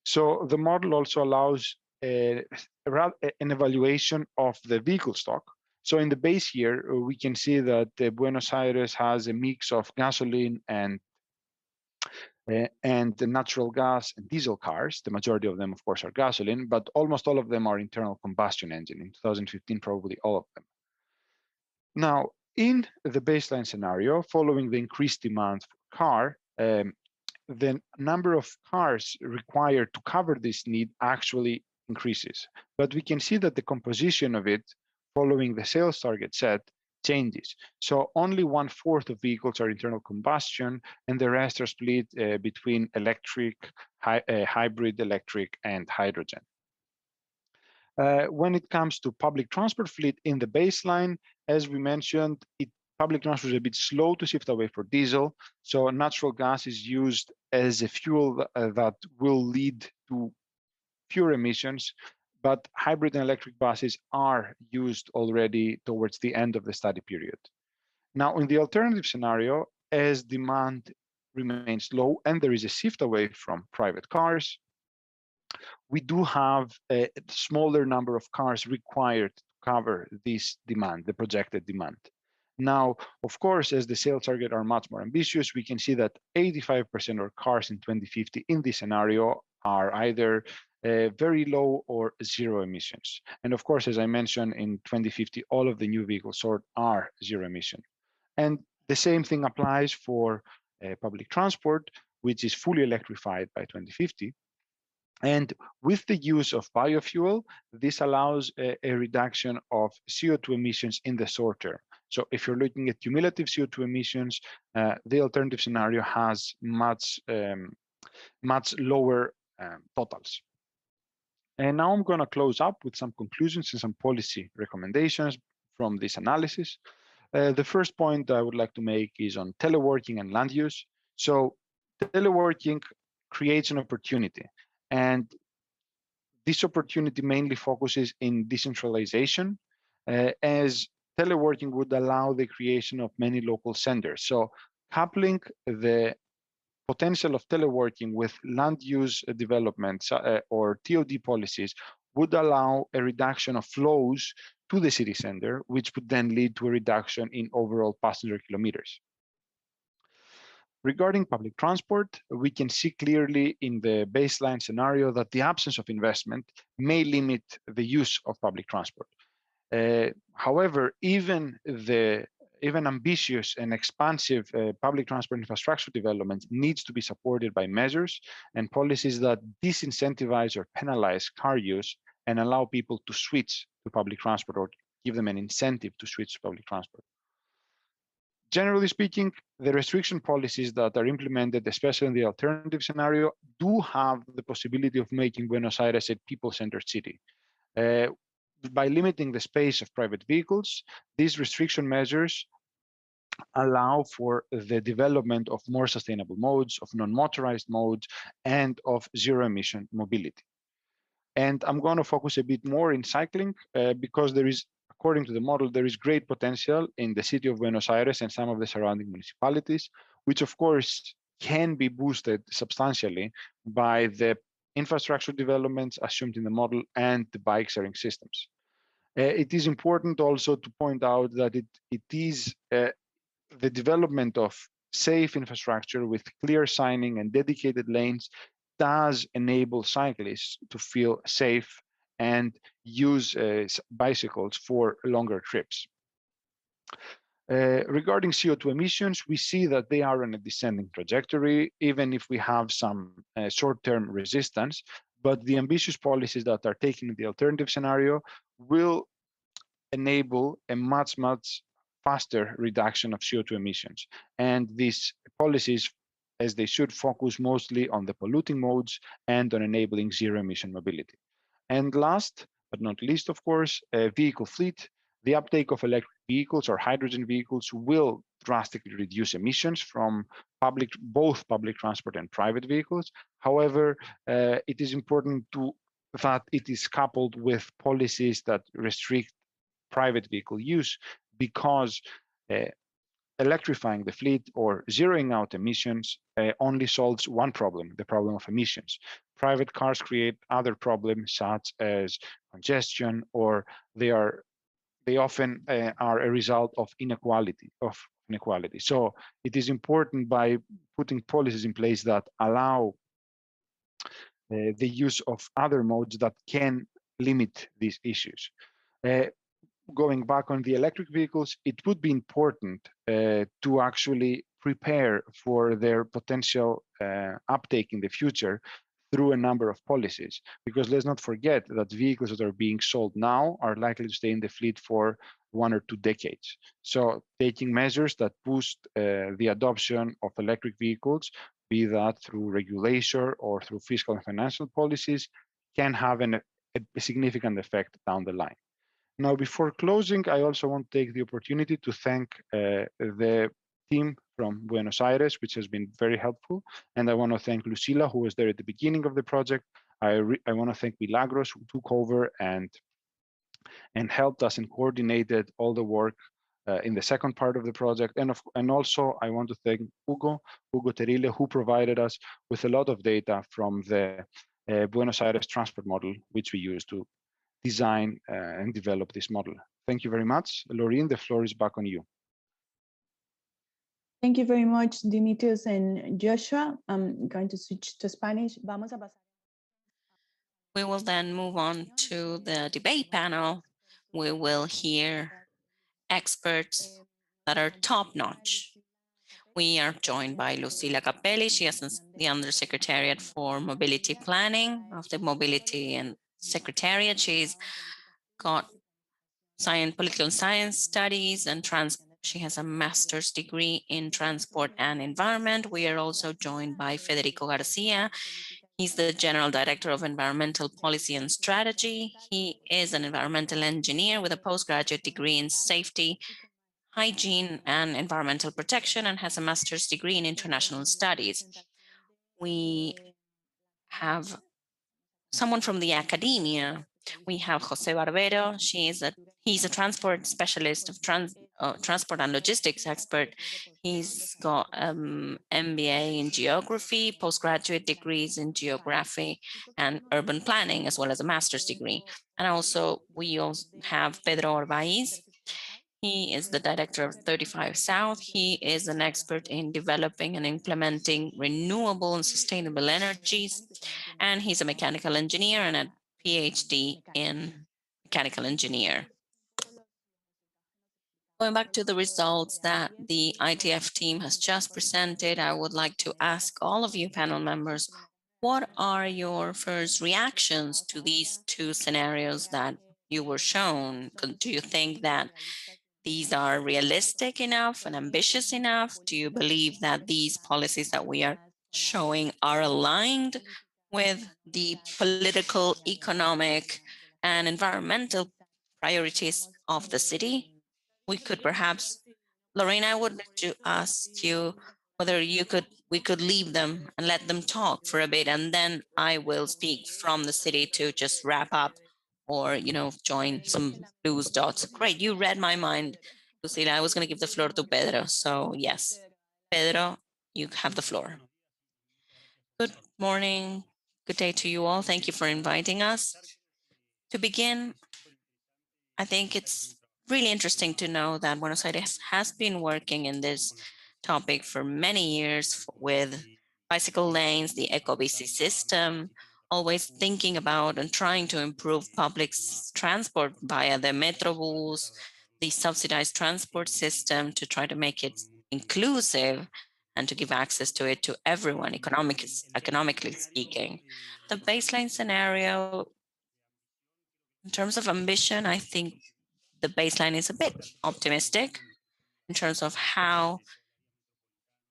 So the model also allows an evaluation of the vehicle stock. So in the base year, we can see that Buenos Aires has a mix of gasoline and the natural gas and diesel cars. The majority of them, of course, are gasoline, but almost all of them are internal combustion engine. In 2015, probably all of them. Now, in the baseline scenario, following the increased demand for car, the number of cars required to cover this need actually increases. But we can see that the composition of it, following the sales target set, changes. So only 1/4 of vehicles are internal combustion, and the rest are split between electric, hybrid electric, and hydrogen. When it comes to public transport fleet in the baseline, as we mentioned, public transport is a bit slow to shift away from diesel. So natural gas is used as a fuel that will lead to fewer emissions, but hybrid and electric buses are used already towards the end of the study period. Now, in the alternative scenario, as demand remains low and there is a shift away from private cars, we do have a smaller number of cars required to cover this demand, the projected demand. Now, of course, as the sales target are much more ambitious, we can see that 85% of cars in 2050 in this scenario are either very low or zero emissions. And of course, as I mentioned, in 2050, all of the new vehicles are zero emission. And the same thing applies for public transport, which is fully electrified by 2050. And with the use of biofuel, this allows a reduction of CO2 emissions in the short term. So if you're looking at cumulative CO2 emissions, the alternative scenario has much lower totals. And now I'm going to close up with some conclusions and some policy recommendations from this analysis. The first point I would like to make is on teleworking and land use. So teleworking creates an opportunity, and this opportunity mainly focuses in decentralization, as teleworking would allow the creation of many local centers. So coupling the potential of teleworking with land use developments or TOD policies would allow a reduction of flows to the city center, which would then lead to a reduction in overall passenger kilometers. Regarding public transport, we can see clearly in the baseline scenario that the absence of investment may limit the use of public transport. However, even ambitious and expansive public transport infrastructure development needs to be supported by measures and policies that disincentivize or penalize car use and allow people to switch to public transport or give them an incentive to switch to public transport. Generally speaking, the restriction policies that are implemented, especially in the alternative scenario, do have the possibility of making Buenos Aires a people-centered city. By limiting the space of private vehicles, these restriction measures allow for the development of more sustainable modes, of non-motorized modes, and of zero-emission mobility. And I'm going to focus a bit more in cycling because there is, according to the model, there is great potential in the city of Buenos Aires and some of the surrounding municipalities, which of course can be boosted substantially by the infrastructure developments assumed in the model and the bike sharing systems. It is important also to point out that it is the development of safe infrastructure with clear signing and dedicated lanes does enable cyclists to feel safe and use bicycles for longer trips. Regarding CO2 emissions, we see that they are on a descending trajectory, even if we have some short-term resistance, but the ambitious policies that are taken in the alternative scenario will enable a much faster reduction of CO2 emissions. And these policies, as they should, focus mostly on the polluting modes and on enabling zero emission mobility. And last but not least, of course, vehicle fleet. The uptake of electric vehicles or hydrogen vehicles will drastically reduce emissions from both public transport and private vehicles. However, it is important that it is coupled with policies that restrict private vehicle use, because electrifying the fleet or zeroing out emissions only solves one problem, the problem of emissions. Private cars create other problems such as congestion, or they often are a result of inequality. So it is important, by putting policies in place that allow the use of other modes that can limit these issues. Going back on the electric vehicles, it would be important to actually prepare for their potential uptake in the future through a number of policies. Because let's not forget that vehicles that are being sold now are likely to stay in the fleet for 1 or 2 decades. So taking measures that boost the adoption of electric vehicles, be that through regulation or through fiscal and financial policies, can have a significant effect down the line. Now, before closing, I also want to take the opportunity to thank the team from Buenos Aires, which has been very helpful. And I want to thank Lucila, who was there at the beginning of the project. I want to thank Milagros, who took over and helped us and coordinated all the work in the second part of the project. And also, I want to thank Hugo Terile, who provided us with a lot of data from the Buenos Aires transport model, which we use to design and develop this model. Thank you very much. Laureen, the floor is back on you. Thank you very much, Dimitrios and Joshua. I'm going to switch to Spanish. We will then move on to the debate panel. We will hear experts that are top-notch. We are joined by Lucila Capelli. She is the Undersecretariat for Mobility Planning of the Mobility and Secretariat. She's got political science studies and she has a master's degree in transport and environment. We are also joined by Federico Garcia. He's the General Director of Environmental Policy and Strategy. He is an environmental engineer with a postgraduate degree in safety, hygiene, and environmental protection, and has a master's degree in international studies. We have someone from the academia. We have Jose Barbero. He's a transport specialist of transport and logistics expert. He's got MBA in geography, postgraduate degrees in geography and urban planning, as well as a master's degree. And we also have Pedro Orbaiz. He is the director of 35 South. He is an expert in developing and implementing renewable and sustainable energies. And he's a mechanical engineer and a PhD in mechanical engineer. Going back to the results that the ITF team has just presented, I would like to ask all of you panel members, what are your first reactions to these two scenarios that you were shown? Do you think that these are realistic enough and ambitious enough? Do you believe that these policies that we are showing are aligned with the political, economic, and environmental priorities of the city? We could perhaps, Lorena, I would like to ask you whether we could leave them and let them talk for a bit, and then I will speak from the city to just wrap up or, join some loose dots. Great, you read my mind, Lucila. I was going to give the floor to Pedro. So yes, Pedro, you have the floor. Good morning. Good day to you all. Thank you for inviting us. To begin, I think it's really interesting to know that Buenos Aires has been working in this topic for many years with bicycle lanes, the eco-bici system, always thinking about and trying to improve public transport via the Metrobus, the subsidized transport system to try to make it inclusive and to give access to it to everyone, economically speaking. The baseline scenario, in terms of ambition, I think the baseline is a bit optimistic in terms of how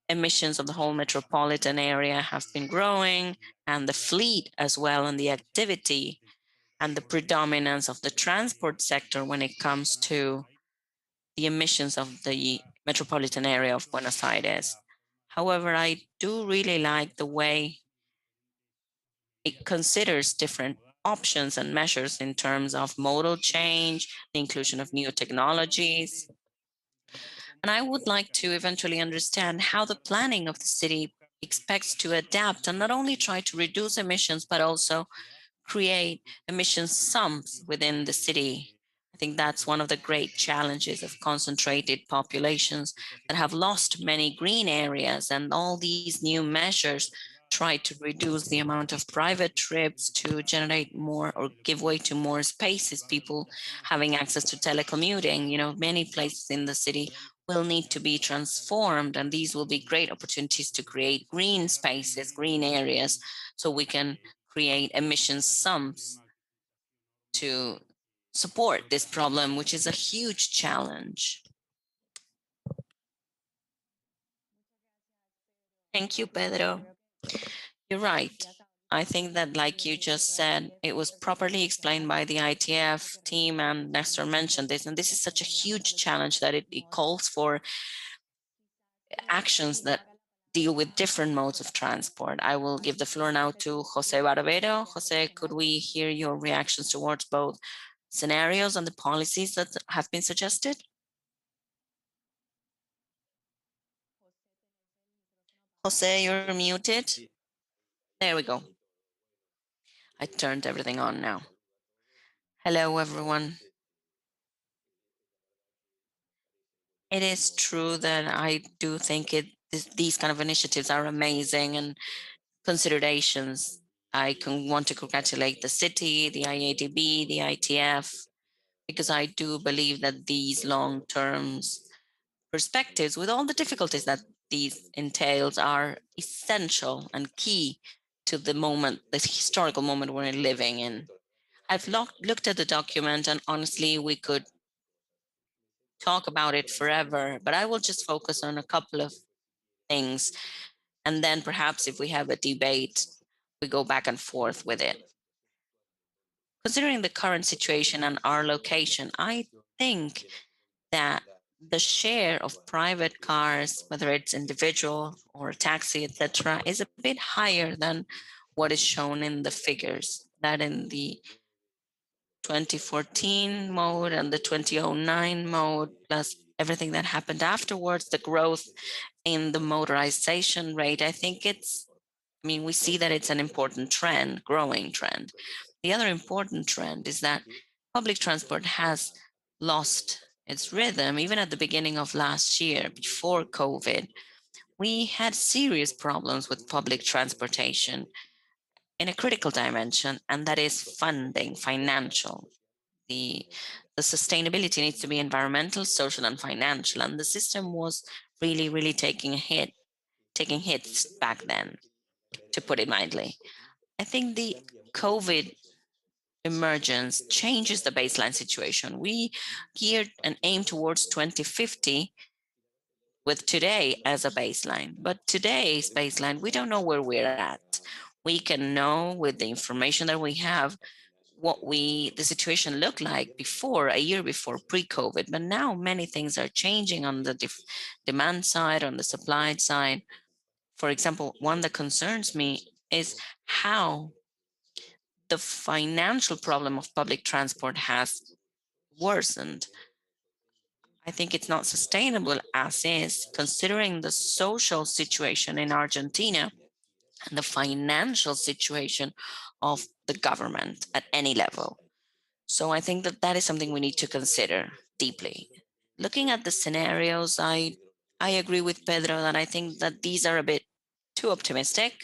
emissions of the whole metropolitan area have been growing, and the fleet as well, and the activity and the predominance of the transport sector when it comes to the emissions of the metropolitan area of Buenos Aires. However, I do really like the way it considers different options and measures in terms of modal change, the inclusion of new technologies. And I would like to eventually understand how the planning of the city expects to adapt and not only try to reduce emissions, but also create emission sumps within the city. I think that's one of the great challenges of concentrated populations that have lost many green areas, and all these new measures try to reduce the amount of private trips to generate more or give way to more spaces, people having access to telecommuting. Many places in the city will need to be transformed, and these will be great opportunities to create green spaces, green areas, so we can create emission sumps to support this problem, which is a huge challenge. Thank you, Pedro. You're right. I think that, like you just said, it was properly explained by the ITF team, and Nestor mentioned this, and this is such a huge challenge that it calls for actions that deal with different modes of transport. I will give the floor now to Jose Barbero. Jose, could we hear your reactions towards both scenarios and the policies that have been suggested? Jose, you're muted. There we go. I turned everything on now. Hello, everyone. It is true that I do think these kind of initiatives are amazing, and considerations want to congratulate the city, the IADB, the ITF, because I do believe that these long-term perspectives, with all the difficulties that these entails, are essential and key to the moment, this historical moment we're living in. I've looked at the document, and honestly, we could talk about it forever, but I will just focus on a couple of things. And then perhaps if we have a debate, we go back and forth with it. Considering the current situation and our location, I think that the share of private cars, whether it's individual or a taxi, etc., is a bit higher than what is shown in the figures. That in the 2014 mode and the 2009 mode, plus everything that happened afterwards, the growth in the motorization rate, I think we see that it's an important trend, growing trend. The other important trend is that public transport has lost its rhythm. Even at the beginning of last year, before COVID, we had serious problems with public transportation in a critical dimension, and that is funding, financial. The, the sustainability needs to be environmental, social, and financial, and the system was really, really taking hits back then, to put it mildly. I think the COVID emergence changes the baseline situation. We geared and aim towards 2050 with today as a baseline, but today's baseline, we don't know where we're at. We can know with the information that we have what the situation looked like before, a year before, pre-COVID, but now many things are changing on the demand side, on the supply side. For example, one that concerns me is how the financial problem of public transport has worsened. I think it's not sustainable as is, considering the social situation in Argentina and the financial situation of the government at any level. So I think that that is something we need to consider deeply. Looking at the scenarios, I agree with Pedro that I think that these are a bit too optimistic.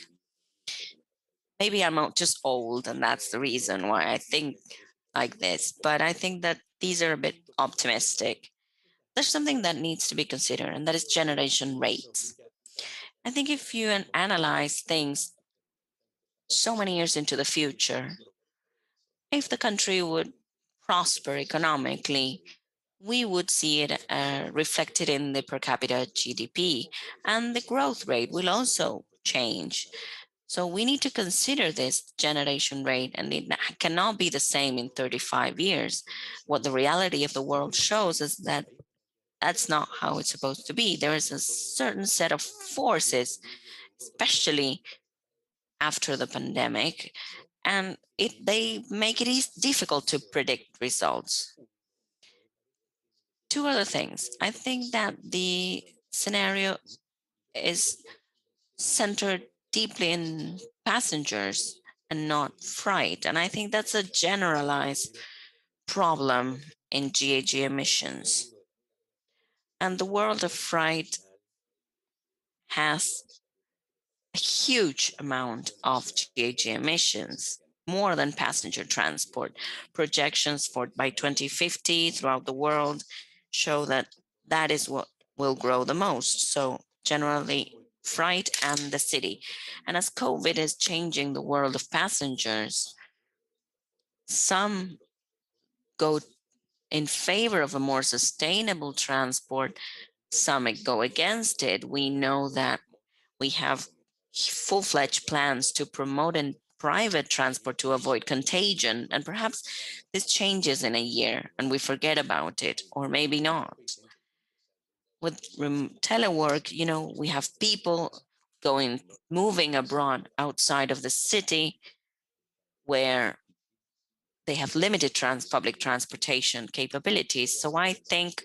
Maybe I'm just old, and that's the reason why I think like this. But I think that these are a bit optimistic. There's something that needs to be considered, and that is generation rates. I think if you analyze things so many years into the future, if the country would prosper economically, we would see it reflected in the per capita GDP, and the growth rate will also change. So we need to consider this generation rate, and it cannot be the same in 35 years. What the reality of the world shows is that that's not how it's supposed to be. There is a certain set of forces, especially after the pandemic, and they make it difficult to predict results. Two other things. I think that the scenario is centered deeply in passengers and not freight. And I think that's a generalized problem in GHG emissions. And the world of freight has a huge amount of GHG emissions, more than passenger transport. Projections for by 2050 throughout the world show that that is what will grow the most. So generally, freight and the city. And as COVID is changing the world of passengers, some go in favor of a more sustainable transport, some go against it. We know that we have full-fledged plans to promote in private transport to avoid contagion, and perhaps this changes in a year and we forget about it, or maybe not. With telework, we have people moving abroad outside of the city where they have limited public transportation capabilities. So I think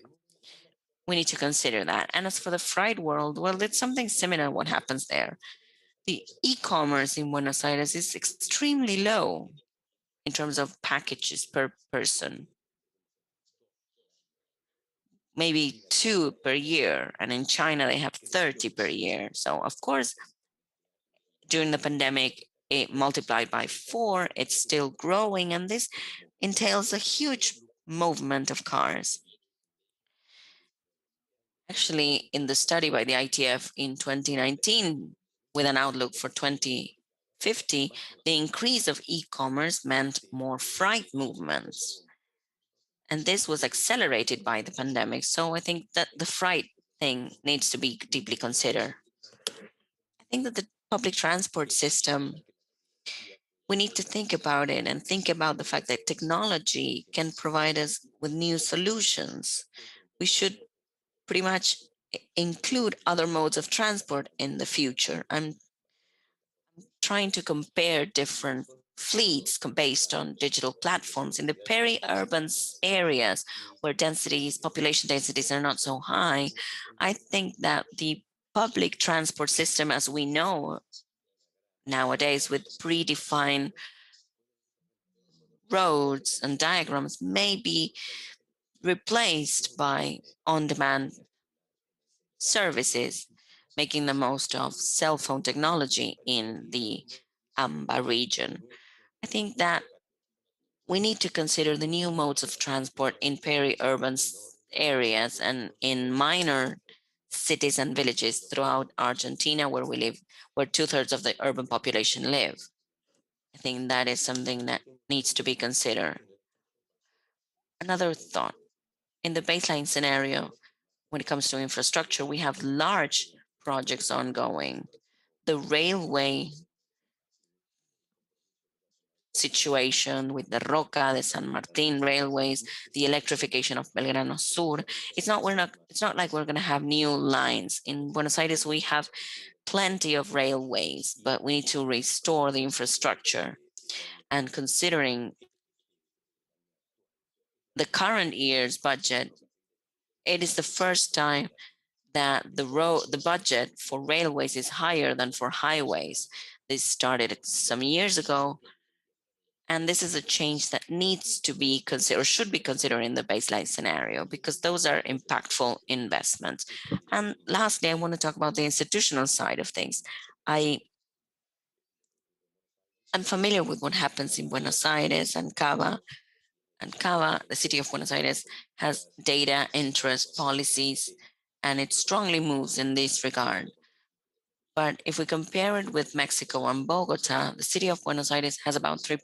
we need to consider that. And as for the freight world, well, it's something similar what happens there. The e-commerce in Buenos Aires is extremely low in terms of packages per person, maybe 2 per year. And in China, they have 30 per year. So of course, during the pandemic, it multiplied by 4, it's still growing, and this entails a huge movement of cars. Actually, in the study by the ITF in 2019, with an outlook for 2050, the increase of e-commerce meant more freight movements. And this was accelerated by the pandemic. So I think that the freight thing needs to be deeply considered. I think that the public transport system, we need to think about it and think about the fact that technology can provide us with new solutions. We should pretty much include other modes of transport in the future. I'm trying to compare different fleets based on digital platforms in the peri-urban areas where population densities are not so high. I think that the public transport system as we know nowadays, with predefined roads and diagrams, may be replaced by on-demand services, making the most of cell phone technology in the AMBA region. I think that we need to consider the new modes of transport in peri-urban areas and in minor cities and villages throughout Argentina where we live, where 2/3 of the urban population live. I think that is something that needs to be considered. Another thought, in the baseline scenario, when it comes to infrastructure, we have large projects ongoing. The railway situation with the Roca, the San Martin railways, the electrification of Belgrano Sur. It's not like we're going to have new lines. In Buenos Aires, we have plenty of railways, but we need to restore the infrastructure. And considering the current year's budget, it is the first time that the budget for railways is higher than for highways. This started some years ago, and this is a change that needs to be considered or should be considered in the baseline scenario because those are impactful investments. And lastly, I want to talk about the institutional side of things. I'm familiar with what happens in Buenos Aires and Cava. And Cava, the city of Buenos Aires, has data, interest, policies, and it strongly moves in this regard. But if we compare it with Mexico and Bogota, the city of Buenos Aires has about 3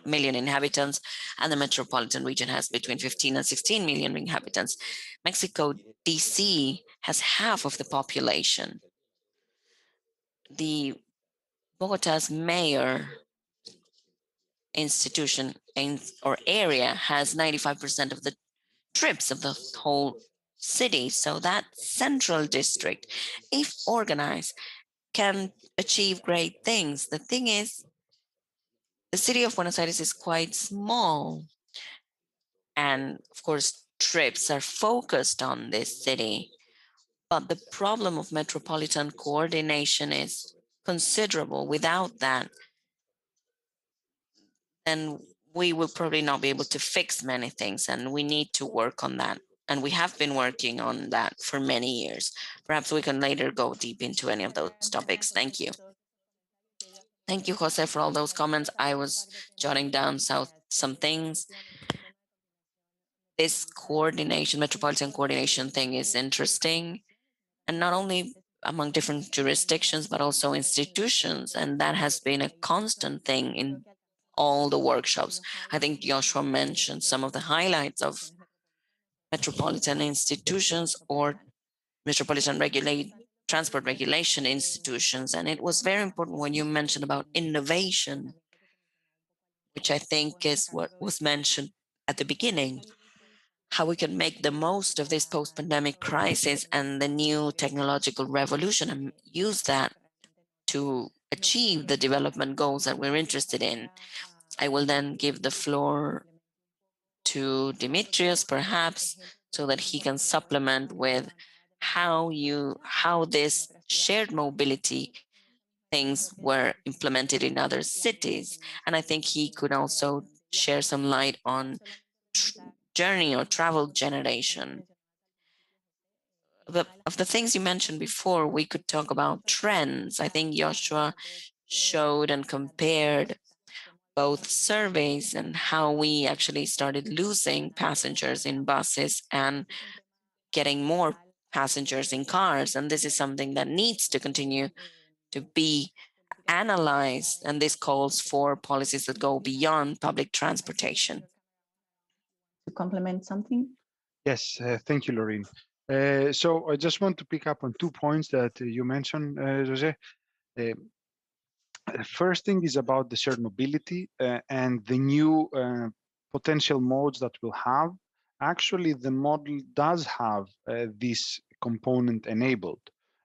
million inhabitants, and the metropolitan region has between 15 and 16 million inhabitants. Mexico, DC, has half of the population. The Bogota's mayor institution or area has 95% of the trips of the whole city. So that central district, if organized, can achieve great things. The thing is, the city of Buenos Aires is quite small. And of course, trips are focused on this city. But the problem of metropolitan coordination is considerable. Without that, then we will probably not be able to fix many things, and we need to work on that. And we have been working on that for many years. Perhaps we can later go deep into any of those topics. Thank you. Thank you, Jose, for all those comments. I was jotting down some things. This coordination, metropolitan coordination thing is interesting, and not only among different jurisdictions, but also institutions. And that has been a constant thing in all the workshops. I think Joshua mentioned some of the highlights of metropolitan institutions or metropolitan transport regulation institutions. And it was very important when you mentioned about innovation, which I think is what was mentioned at the beginning, how we can make the most of this post-pandemic crisis and the new technological revolution and use that to achieve the development goals that we're interested in. I will then give the floor to Dimitrios, perhaps, so that he can supplement with how this shared mobility things were implemented in other cities. And I think he could also share some light on journey or travel generation. Of the things you mentioned before, we could talk about trends. I think Joshua showed and compared both surveys and how we actually started losing passengers in buses and getting more passengers in cars. And this is something that needs to continue to be analyzed. And this calls for policies that go beyond public transportation. To complement something? Yes, thank you, Lorraine. So I just want to pick up on 2 points that you mentioned, Jose. The first thing is about the shared mobility and the new potential modes that we'll have. Actually, the model does have this component enabled.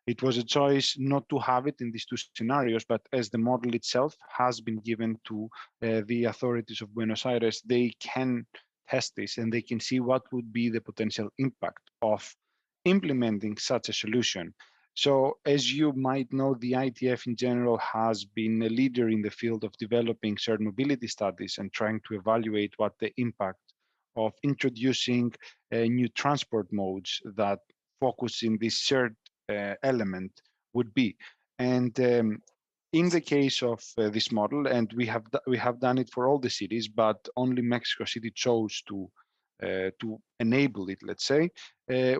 It was a choice not to have it in these two scenarios, but as the model itself has been given to the authorities of Buenos Aires, they can test this and they can see what would be the potential impact of implementing such a solution. So as you might know, the ITF in general has been a leader in the field of developing shared mobility studies and trying to evaluate what the impact of introducing new transport modes that focus in this shared element would be. And in the case of this model, and we have done it for all the cities, but only Mexico City chose to enable it, let's say,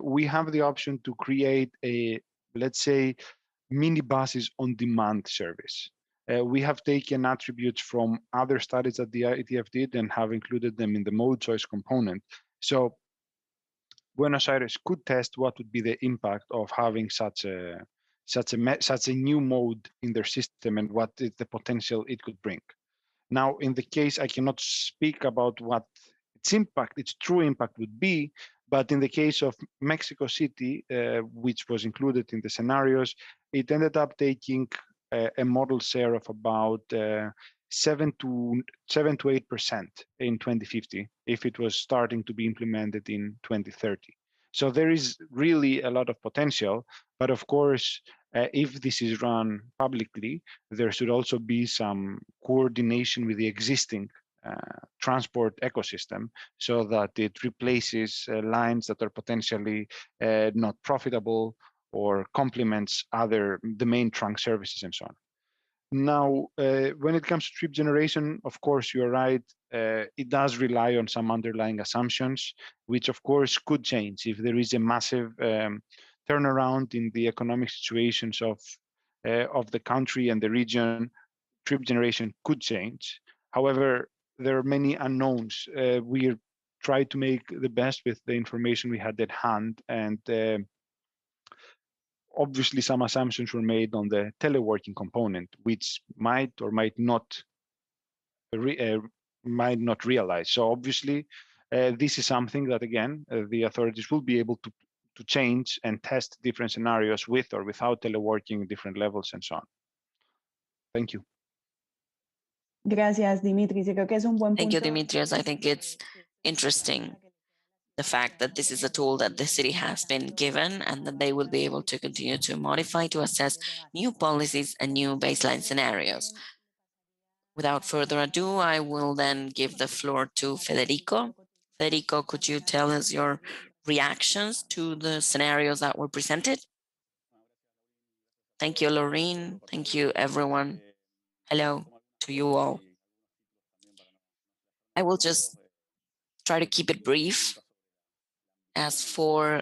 we have the option to create a, let's say, minibuses on demand service. We have taken attributes from other studies that the ITF did and have included them in the mode choice component. So Buenos Aires could test what would be the impact of having such a new mode in their system and what is the potential it could bring. Now, in the case, I cannot speak about what its impact, its true impact would be, but in the case of Mexico City, which was included in the scenarios, it ended up taking a model share of about 7 to 8% in 2050, if it was starting to be implemented in 2030. So there is really a lot of potential, but of course, if this is run publicly, there should also be some coordination with the existing transport ecosystem so that it replaces lines that are potentially not profitable or complements the main trunk services and so on. Now, when it comes to trip generation, of course, you're right. It does rely on some underlying assumptions, which of course could change if there is a massive turnaround in the economic situations of the country and the region. Trip generation could change. However, there are many unknowns. We try to make the best with the information we had at hand, and obviously some assumptions were made on the teleworking component, which might or might not realize. So obviously, this is something that again the authorities will be able to change and test different scenarios with or without teleworking, different levels, and so on. Thank you. Gracias, Dimitris. Yo creo que es un buen Thank you, punto. Dimitrios. I think it's interesting the fact that this is a tool that the city has been given and that they will be able to continue to modify to assess new policies and new baseline scenarios. Without further ado, I will then give the floor to Federico. Federico, could you tell us your reactions to the scenarios that were presented? Thank you, Laureen. Thank you, everyone. Hello to you all. I will just try to keep it brief. As for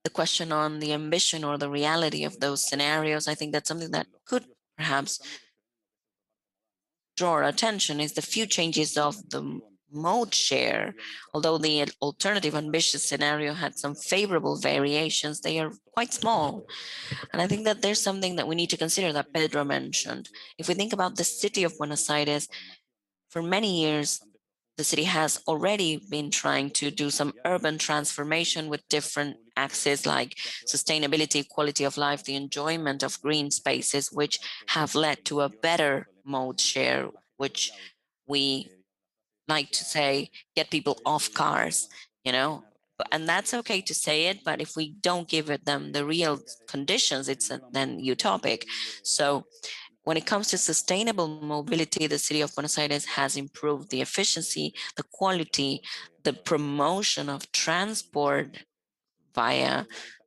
the question on the ambition or the reality of those scenarios, I think that's something that could perhaps draw our attention is the few changes of the mode share. Although the alternative ambitious scenario had some favorable variations, they are quite small. And I think that there's something that we need to consider that Pedro mentioned. If we think about the city of Buenos Aires, for many years, the city has already been trying to do some urban transformation with different axes like sustainability, quality of life, the enjoyment of green spaces, which have led to a better mode share, which we like to say, get people off cars, you know? And that's okay to say it, but if we don't give them the real conditions, it's then utopic. So when it comes to sustainable mobility, the city of Buenos Aires has improved the efficiency, the quality, the promotion of transport via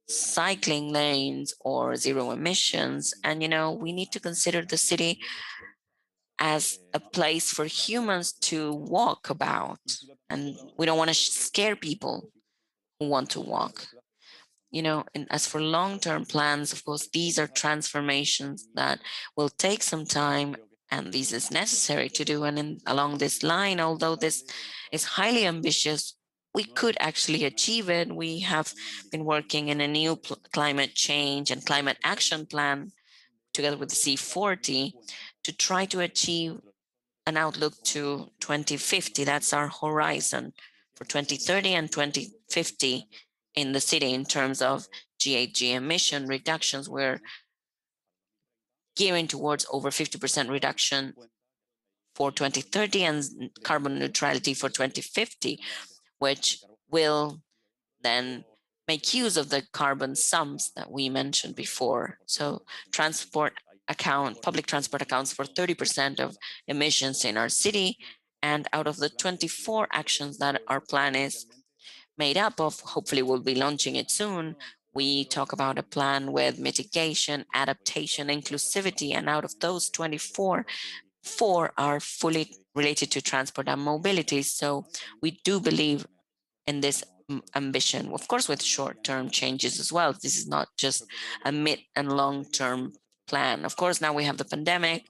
cycling lanes or zero emissions. And, we need to consider the city as a place for humans to walk about. And we don't want to scare people who want to walk. And as for long-term plans, of course, these are transformations that will take some time, and this is necessary to do. And along this line, although this is highly ambitious, we could actually achieve it. We have been working in a new climate change and climate action plan together with the C40 to try to achieve an outlook to 2050. That's our horizon for 2030 and 2050 in the city in terms of GHG emission reductions. We're gearing towards over 50% reduction for 2030 and carbon neutrality for 2050, which will then make use of the carbon sums that we mentioned before. So public transport accounts for 30% of emissions in our city. And out of the 24 actions that our plan is made up of, hopefully we'll be launching it soon, we talk about a plan with mitigation, adaptation, inclusivity, and out of those 24, 4 are fully related to transport and mobility. So we do believe in this ambition, of course, with short-term changes as well. This is not just a mid and long-term plan. Of course, now we have the pandemic.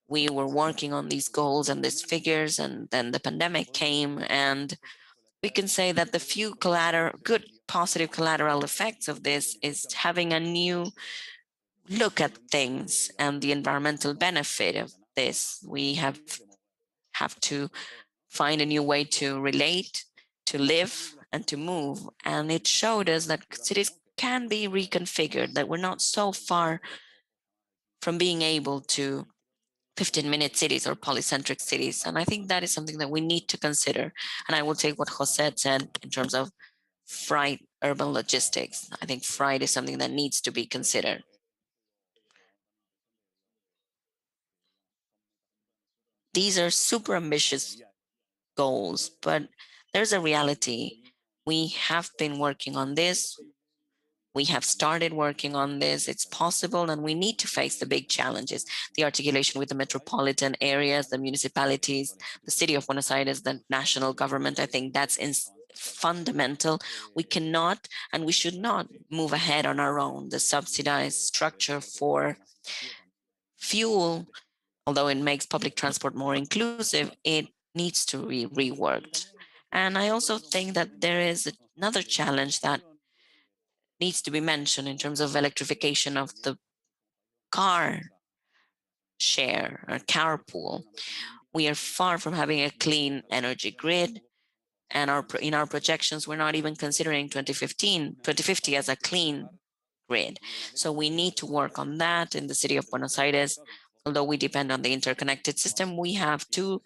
We were working on these goals and these figures, and then the pandemic came, and we can say that the few good positive collateral effects of this is having a new look at things and the environmental benefit of this. We have to find a new way to relate, to live, and to move. And it showed us that cities can be reconfigured, that we're not so far from being able to 15-minute cities or polycentric cities. And I think that is something that we need to consider. And I will take what Jose said in terms of freight urban logistics. I think freight is something that needs to be considered. These are super ambitious goals, but there's a reality. We have been working on this. We have started working on this. It's possible, and we need to face the big challenges. The articulation with the metropolitan areas, the municipalities, the city of Buenos Aires, the national government. I think that's fundamental. We cannot and we should not move ahead on our own. The subsidized structure for fuel, although it makes public transport more inclusive, it needs to be reworked. And I also think that there is another challenge that needs to be mentioned in terms of electrification of the car share or carpool. We are far from having a clean energy grid. And in our projections, we're not even considering 2050 as a clean grid. So we need to work on that in the city of Buenos Aires. Although we depend on the interconnected system, we have 2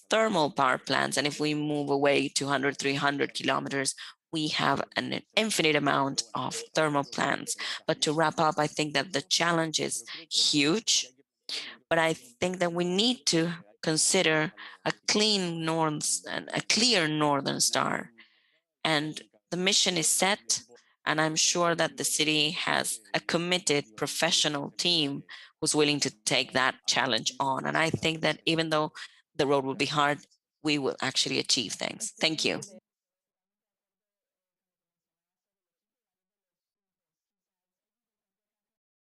thermal power plants. And if we move away 200, 300 kilometers, we have an infinite amount of thermal plants. But to wrap up, I think that the challenge is huge. But I think that we need to consider a clean and a clear northern star. And the mission is set, and I'm sure that the city has a committed professional team who's willing to take that challenge on. And I think that even though the road will be hard, we will actually achieve things. Thank you.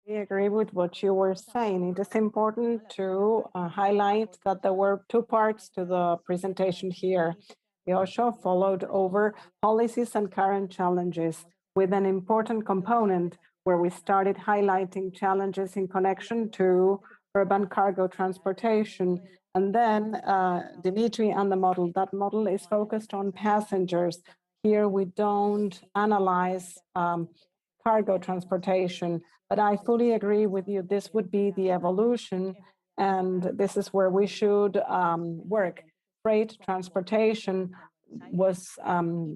I agree with what you were saying. It is important to highlight that there were 2 parts to the presentation here. We also followed over policies and current challenges with an important component where we started highlighting challenges in connection to urban cargo transportation. And then Dimitri and the model, that model is focused on passengers. Here we don't analyze cargo transportation, but I fully agree with you. This would be the evolution, and this is where we should work. Freight transportation was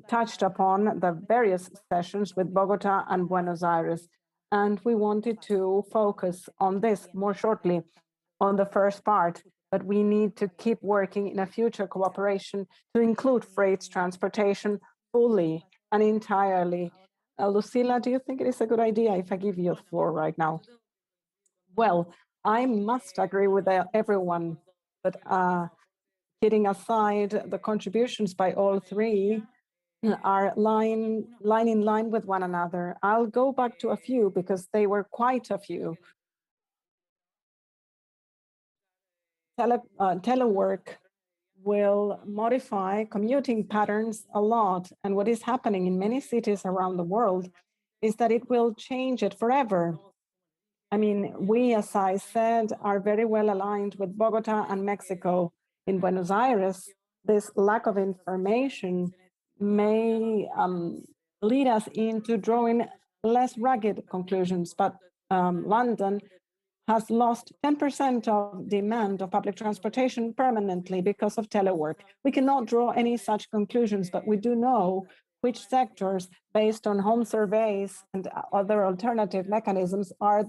touched upon the various sessions with Bogotá and Buenos Aires, and we wanted to focus on this more shortly on the first part, but we need to keep working in a future cooperation to include freight transportation fully and entirely. Lucila, do you think it is a good idea if I give you the floor right now? Well, I must agree with everyone, but kidding aside, the contributions by all three are line in line with one another. I'll go back to a few because they were quite a few. Telework will modify commuting patterns a lot. And what is happening in many cities around the world is that it will change it forever. I mean, we, as I said, are very well aligned with Bogotá and Mexico. In Buenos Aires, this lack of information may lead us into drawing less rugged conclusions, but London has lost 10% of demand of public transportation permanently because of telework. We cannot draw any such conclusions, but we do know which sectors, based on home surveys and other alternative mechanisms, are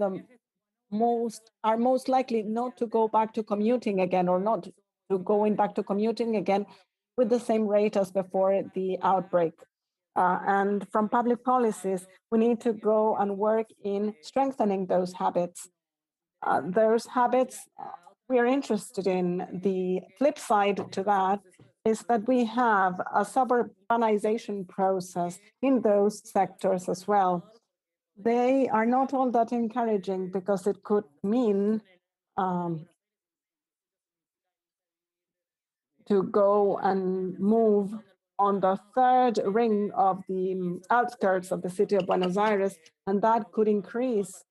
most likely not to go back to commuting again, or not to going back to commuting again with the same rate as before the outbreak. And from public policies, we need to go and work in strengthening those habits. We are interested in. The flip side to that is that we have a suburbanization process in those sectors as well. They are not all that encouraging because it could mean to go and move on the third ring of the outskirts of the city of Buenos Aires, and that could increase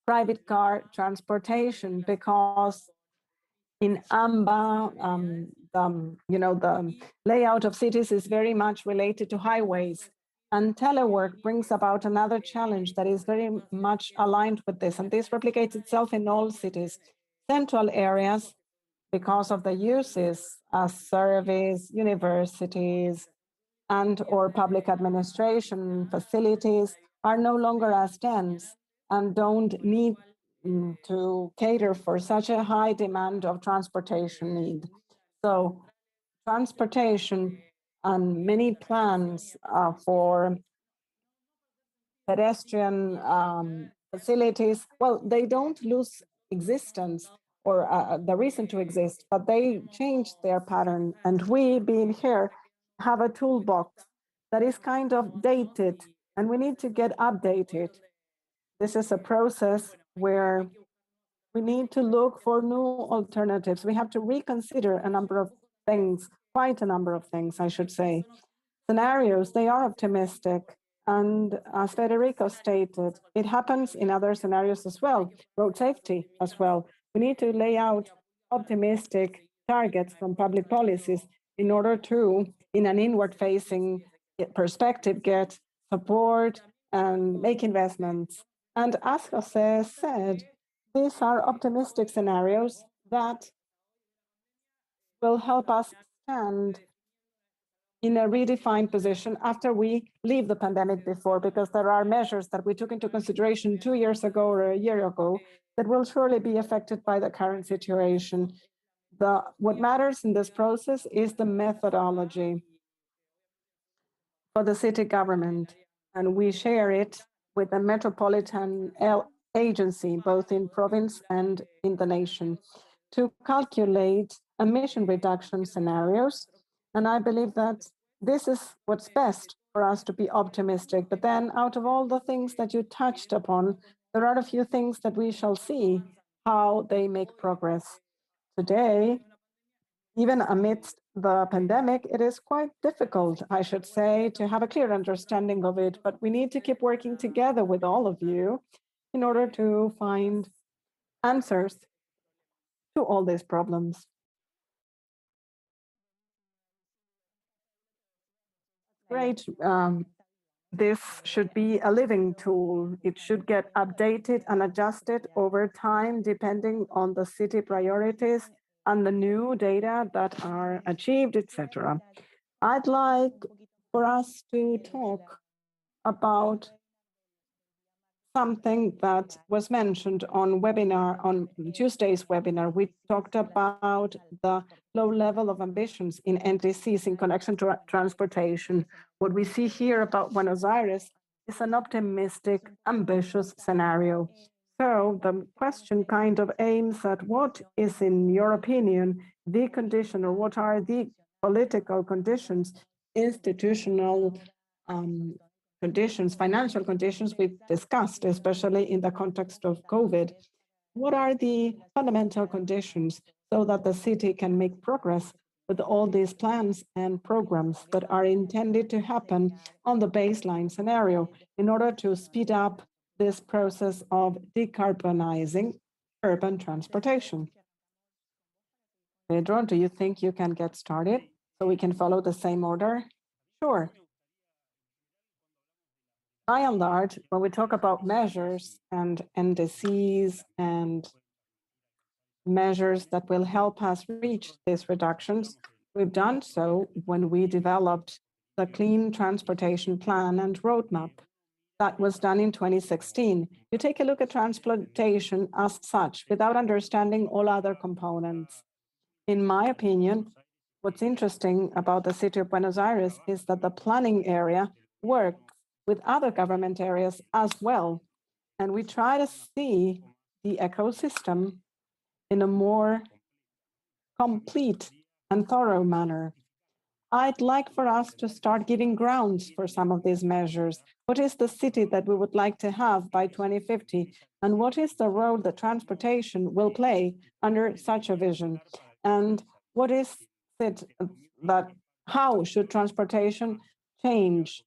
private car transportation because in AMBA, the layout of cities is very much related to highways. And telework brings about another challenge that is very much aligned with this. And this replicates itself in all cities. Central areas, because of the uses as service, universities, and or public administration facilities, are no longer as dense and don't need to cater for such a high demand of transportation need. So transportation and many plans for pedestrian facilities, well, they don't lose existence or the reason to exist, but they change their pattern. And we, being here, have a toolbox that is kind of dated, and we need to get updated. This is a process where we need to look for new alternatives. We have to reconsider a number of things, quite a number of things, I should say. Scenarios, they are optimistic. And as Federico stated, it happens in other scenarios as well, road safety as well. We need to lay out optimistic targets from public policies in order to, in an inward-facing perspective, get support and make investments. And as Jose said, these are optimistic scenarios that will help us stand in a redefined position after we leave the pandemic before, because there are measures that we took into consideration 2 years ago or a year ago that will surely be affected by the current situation. What matters in this process is the methodology for the city government, and we share it with the Metropolitan agency, both in province and in the nation, to calculate emission reduction scenarios. And I believe that this is what's best for us to be optimistic. But then out of all the things that you touched upon, there are a few things that we shall see how they make progress. Today, even amidst the pandemic, it is quite difficult, I should say, to have a clear understanding of it, but we need to keep working together with all of you in order to find answers to all these problems. Great. This should be a living tool. It should get updated and adjusted over time, depending on the city priorities and the new data that are achieved, etc. I'd like for us to talk about something that was mentioned on Tuesday's webinar. We talked about the low level of ambitions in NDCs in connection to transportation. What we see here about Buenos Aires is an optimistic, ambitious scenario. So the question kind of aims at what is, in your opinion, the condition, or what are the political conditions, institutional conditions, financial conditions we've discussed, especially in the context of COVID. What are the fundamental conditions so that the city can make progress with all these plans and programs that are intended to happen on the baseline scenario in order to speed up this process of decarbonizing urban transportation? Pedro, do you think you can get started so we can follow the same order? Sure. By and large, when we talk about measures and NDCs and measures that will help us reach these reductions, we've done so when we developed the Clean Transportation Plan and Roadmap. That was done in 2016. You take a look at transportation as such without understanding all other components. In my opinion, what's interesting about the city of Buenos Aires is that the planning area works with other government areas as well. And we try to see the ecosystem in a more complete and thorough manner. I'd like for us to start giving grounds for some of these measures. What is the city that we would like to have by 2050? And what is the role that transportation will play under such a vision? And what is it that, how should transportation change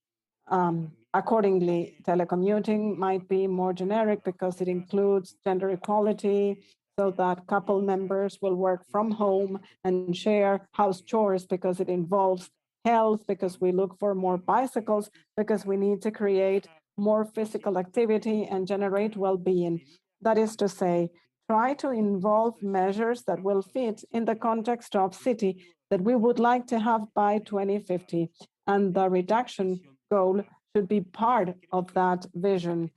accordingly? Telecommuting might be more generic because it includes gender equality, so that couple members will work from home and share house chores because it involves health, because we look for more bicycles, because we need to create more physical activity and generate well-being. That is to say, try to involve measures that will fit in the context of city that we would like to have by 2050. And the reduction goal should be part of that vision,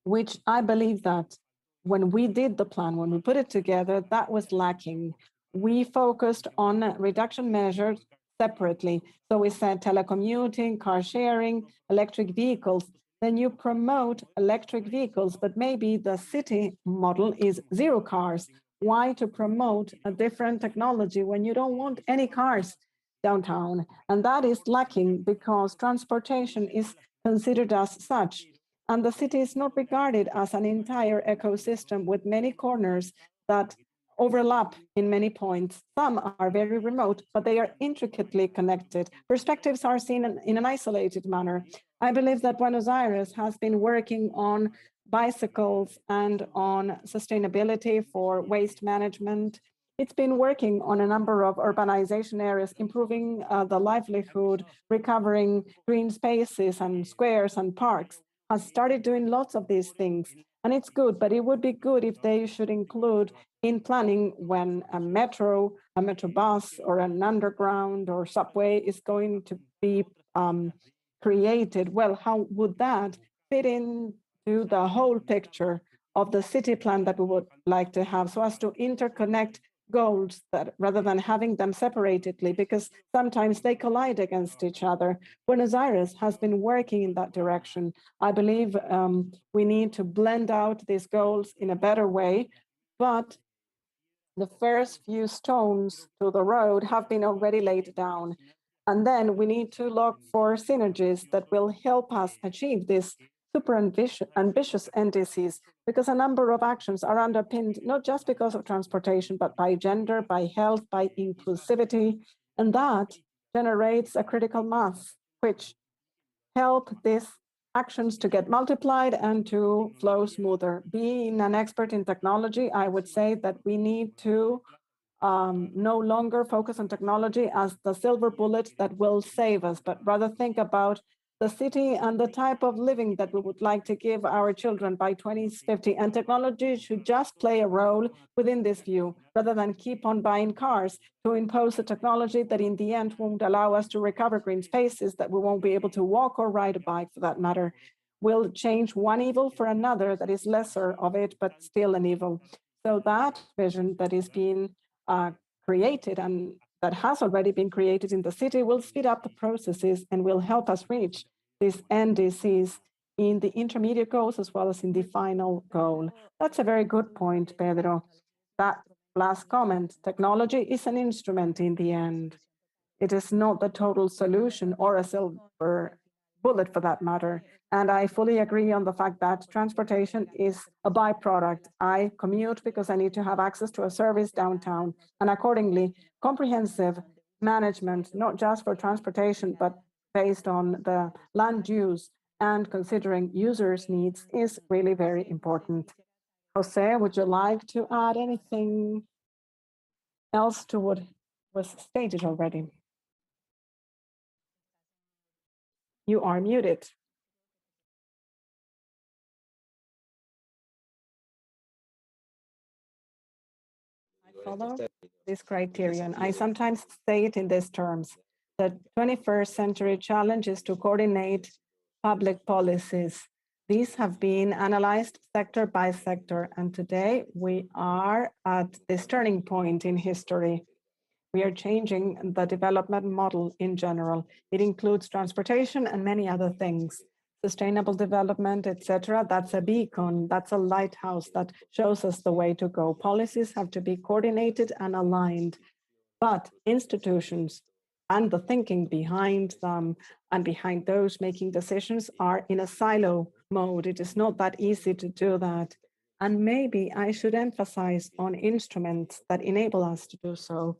which I believe that when we did the plan, when we put it together, that was lacking. We focused on reduction measures separately. So we said telecommuting, car sharing, electric vehicles. Then you promote electric vehicles, but maybe the city model is zero cars. Why to promote a different technology when you don't want any cars downtown? And that is lacking because transportation is considered as such. And the city is not regarded as an entire ecosystem with many corners that overlap in many points. Some are very remote, but they are intricately connected. Perspectives are seen in an isolated manner. I believe that Buenos Aires has been working on bicycles and on sustainability for waste management. It's been working on a number of urbanization areas, improving the livelihood, recovering green spaces and squares and parks. Has started doing lots of these things, and it's good, but it would be good if they should include in planning when a metro bus or an underground or subway is going to be created. Well, how would that fit into the whole picture of the city plan that we would like to have, so as to interconnect goals that rather than having them separately, because sometimes they collide against each other. Buenos Aires has been working in that direction. I believe we need to blend out these goals in a better way, but the first few stones to the road have been already laid down. And then we need to look for synergies that will help us achieve this super ambitious NDCs, because a number of actions are underpinned, not just because of transportation, but by gender, by health, by inclusivity. And that generates a critical mass, which help these actions to get multiplied and to flow smoother. Being an expert in technology, I would say that we need to no longer focus on technology as the silver bullet that will save us, but rather think about the city and the type of living that we would like to give our children by 2050. And technology should just play a role within this view, rather than keep on buying cars to impose a technology that in the end won't allow us to recover green spaces that we won't be able to walk or ride a bike for that matter. will change one evil for another that is lesser of it, but still an evil. So that vision that is being created and that has already been created in the city will speed up the processes and will help us reach these NDCs in the intermediate goals as well as in the final goal. That's a very good point, Pedro. That last comment, technology is an instrument in the end. It is not the total solution or a silver bullet for that matter. And I fully agree on the fact that transportation is a byproduct. I commute because I need to have access to a service downtown. And accordingly, comprehensive management, not just for transportation, but based on the land use and considering users' needs is really very important. Jose, would you like to add anything else to what was stated already? You are muted. I follow this criterion. I sometimes say it in these terms. The 21st century challenge is to coordinate public policies. These have been analyzed sector by sector, and today we are at this turning point in history. We are changing the development model in general. It includes transportation and many other things. Sustainable development, etc. That's a beacon, that's a lighthouse that shows us the way to go. Policies have to be coordinated and aligned, but institutions and the thinking behind them and behind those making decisions are in a silo mode. It is not that easy to do that. And maybe I should emphasize on instruments that enable us to do so.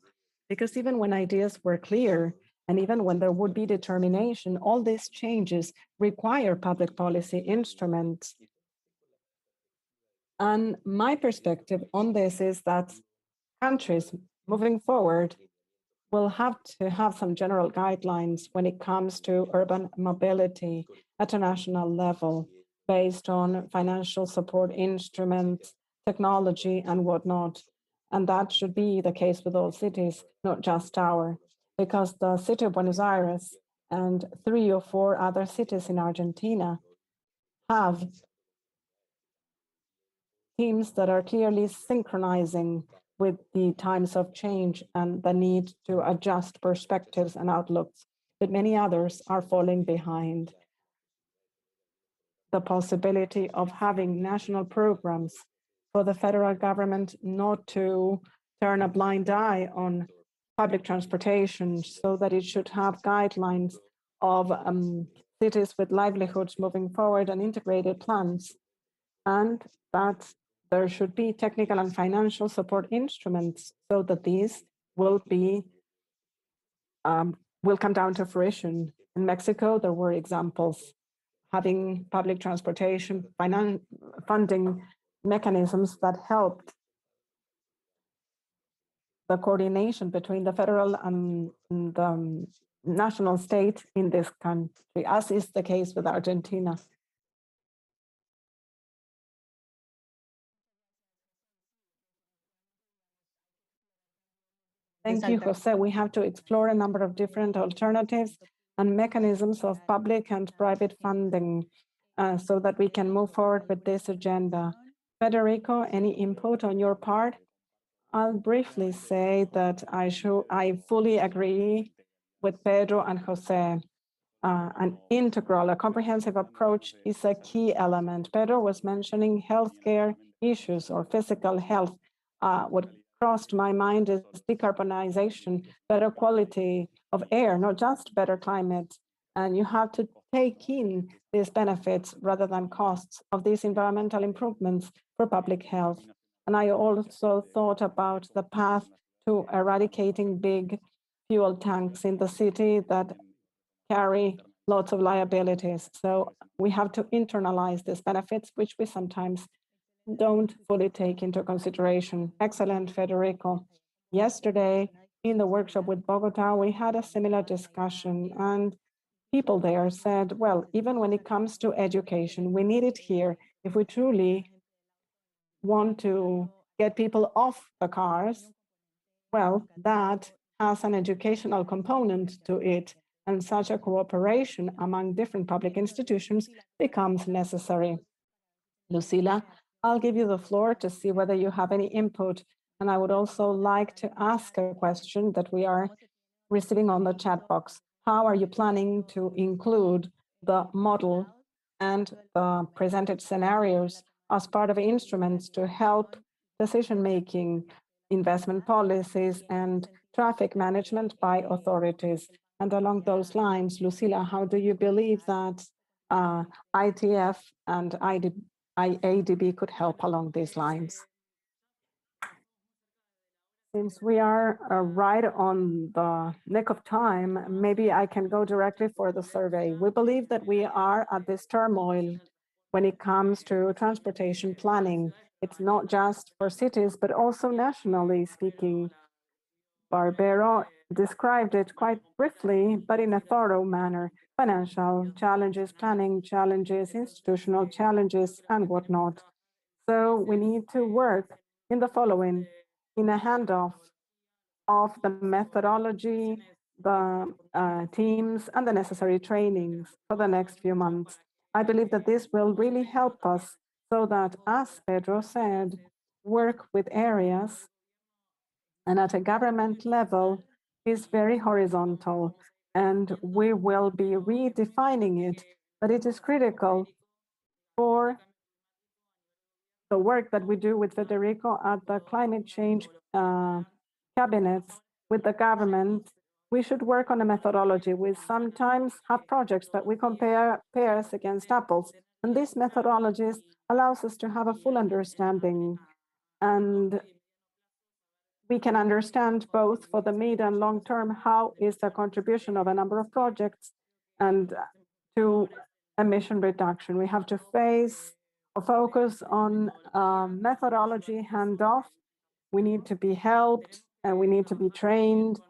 Because even when ideas were clear, and even when there would be determination, all these changes require public policy instruments. And my perspective on this is that countries moving forward will have to have some general guidelines when it comes to urban mobility at a national level based on financial support instruments, technology, and whatnot. And that should be the case with all cities, not just our, because the city of Buenos Aires and 3 or 4 other cities in Argentina have teams that are clearly synchronizing with the times of change and the need to adjust perspectives and outlooks, but many others are falling behind. The possibility of having national programs for the federal government not to turn a blind eye on public transportation, so that it should have guidelines of cities with livelihoods moving forward and integrated plans, and that there should be technical and financial support instruments so that these will be will come down to fruition. In Mexico, there were examples having public transportation funding mechanisms that helped the coordination between the federal and the national state in this country, as is the case with Argentina. Thank you, Jose. We have to explore a number of different alternatives and mechanisms of public and private funding so that we can move forward with this agenda. Federico, any input on your part? I'll briefly say that I fully agree with Pedro and Jose. An integral, a comprehensive approach is a key element. Pedro was mentioning healthcare issues or physical health. What crossed my mind is decarbonization, better quality of air, not just better climate. And you have to take in these benefits rather than costs of these environmental improvements for public health. And I also thought about the path to eradicating big fuel tanks in the city that carry lots of liabilities. So we have to internalize these benefits, which we sometimes don't fully take into consideration. Excellent, Federico. Yesterday, in the workshop with Bogotá, we had a similar discussion, and people there said, well, even when it comes to education, we need it here if we truly want to get people off the cars. Well, that has an educational component to it. and such a cooperation among different public institutions becomes necessary. Lucila, I'll give you the floor to see whether you have any input. And I would also like to ask a question that we are receiving on the chat box. How are you planning to include the model and the presented scenarios as part of instruments to help decision-making, investment policies, and traffic management by authorities? And along those lines, Lucila, how do you believe that ITF and IADB could help along these lines? Since we are right on the nick of time, maybe I can go directly for the survey. We believe that we are at this turmoil when it comes to transportation planning. It's not just for cities, but also nationally speaking. Barbero described it quite briefly, but in a thorough manner. Financial challenges, planning challenges, institutional challenges, and whatnot. So we need to work in the following, in a handoff of the methodology, the teams, and the necessary trainings for the next few months. I believe that this will really help us so that, as Pedro said, work with areas and at a government level is very horizontal, and we will be redefining it, but it is critical for the work that we do with Federico at the climate change cabinets with the government. We should work on a methodology. We sometimes have projects that we compare pears against apples, and these methodologies allows us to have a full understanding, and we can understand both for the mid and long term how is the contribution of a number of projects and to emission reduction. We have to focus on methodology handoff. We need to be helped and we need to be trained.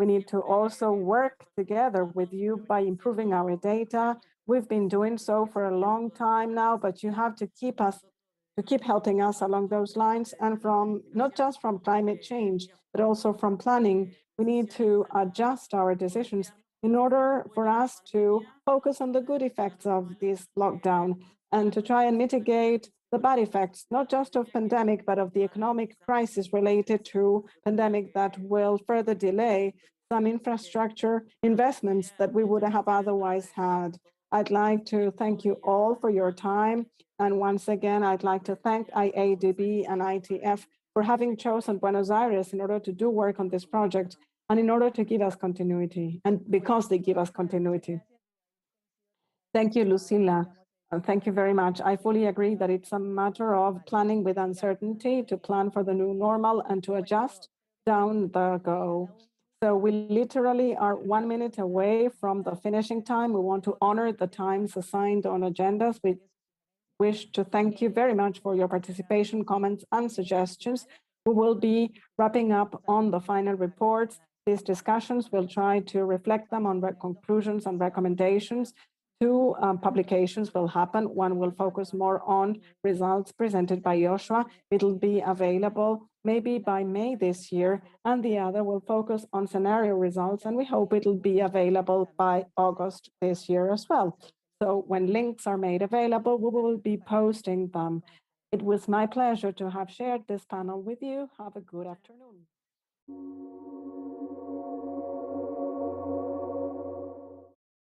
We need to also work together with you by improving our data. We've been doing so for a long time now, but you have to keep helping us along those lines, and from not just from climate change, but also from planning. We need to adjust our decisions in order for us to focus on the good effects of this lockdown and to try and mitigate the bad effects, not just of pandemic, but of the economic crisis related to pandemic that will further delay some infrastructure investments that we would have otherwise had. I'd like to thank you all for your time. And once again, I'd like to thank IADB and ITF for having chosen Buenos Aires in order to do work on this project and in order to give us continuity, and because they give us continuity. Thank you, Lucila. Thank you very much. I fully agree that it's a matter of planning with uncertainty, to plan for the new normal and to adjust down the go. So we literally are 1 minute away from the finishing time. We want to honor the times assigned on agendas. We wish to thank you very much for your participation, comments, and suggestions. We will be wrapping up on the final reports. These discussions will try to reflect them on conclusions and recommendations. Two publications will happen. One will focus more on results presented by Joshua. It'll be available maybe by May this year, and the other will focus on scenario results, and we hope it'll be available by August this year as well. So when links are made available, we will be posting them. It was my pleasure to have shared this panel with you. Have a good afternoon.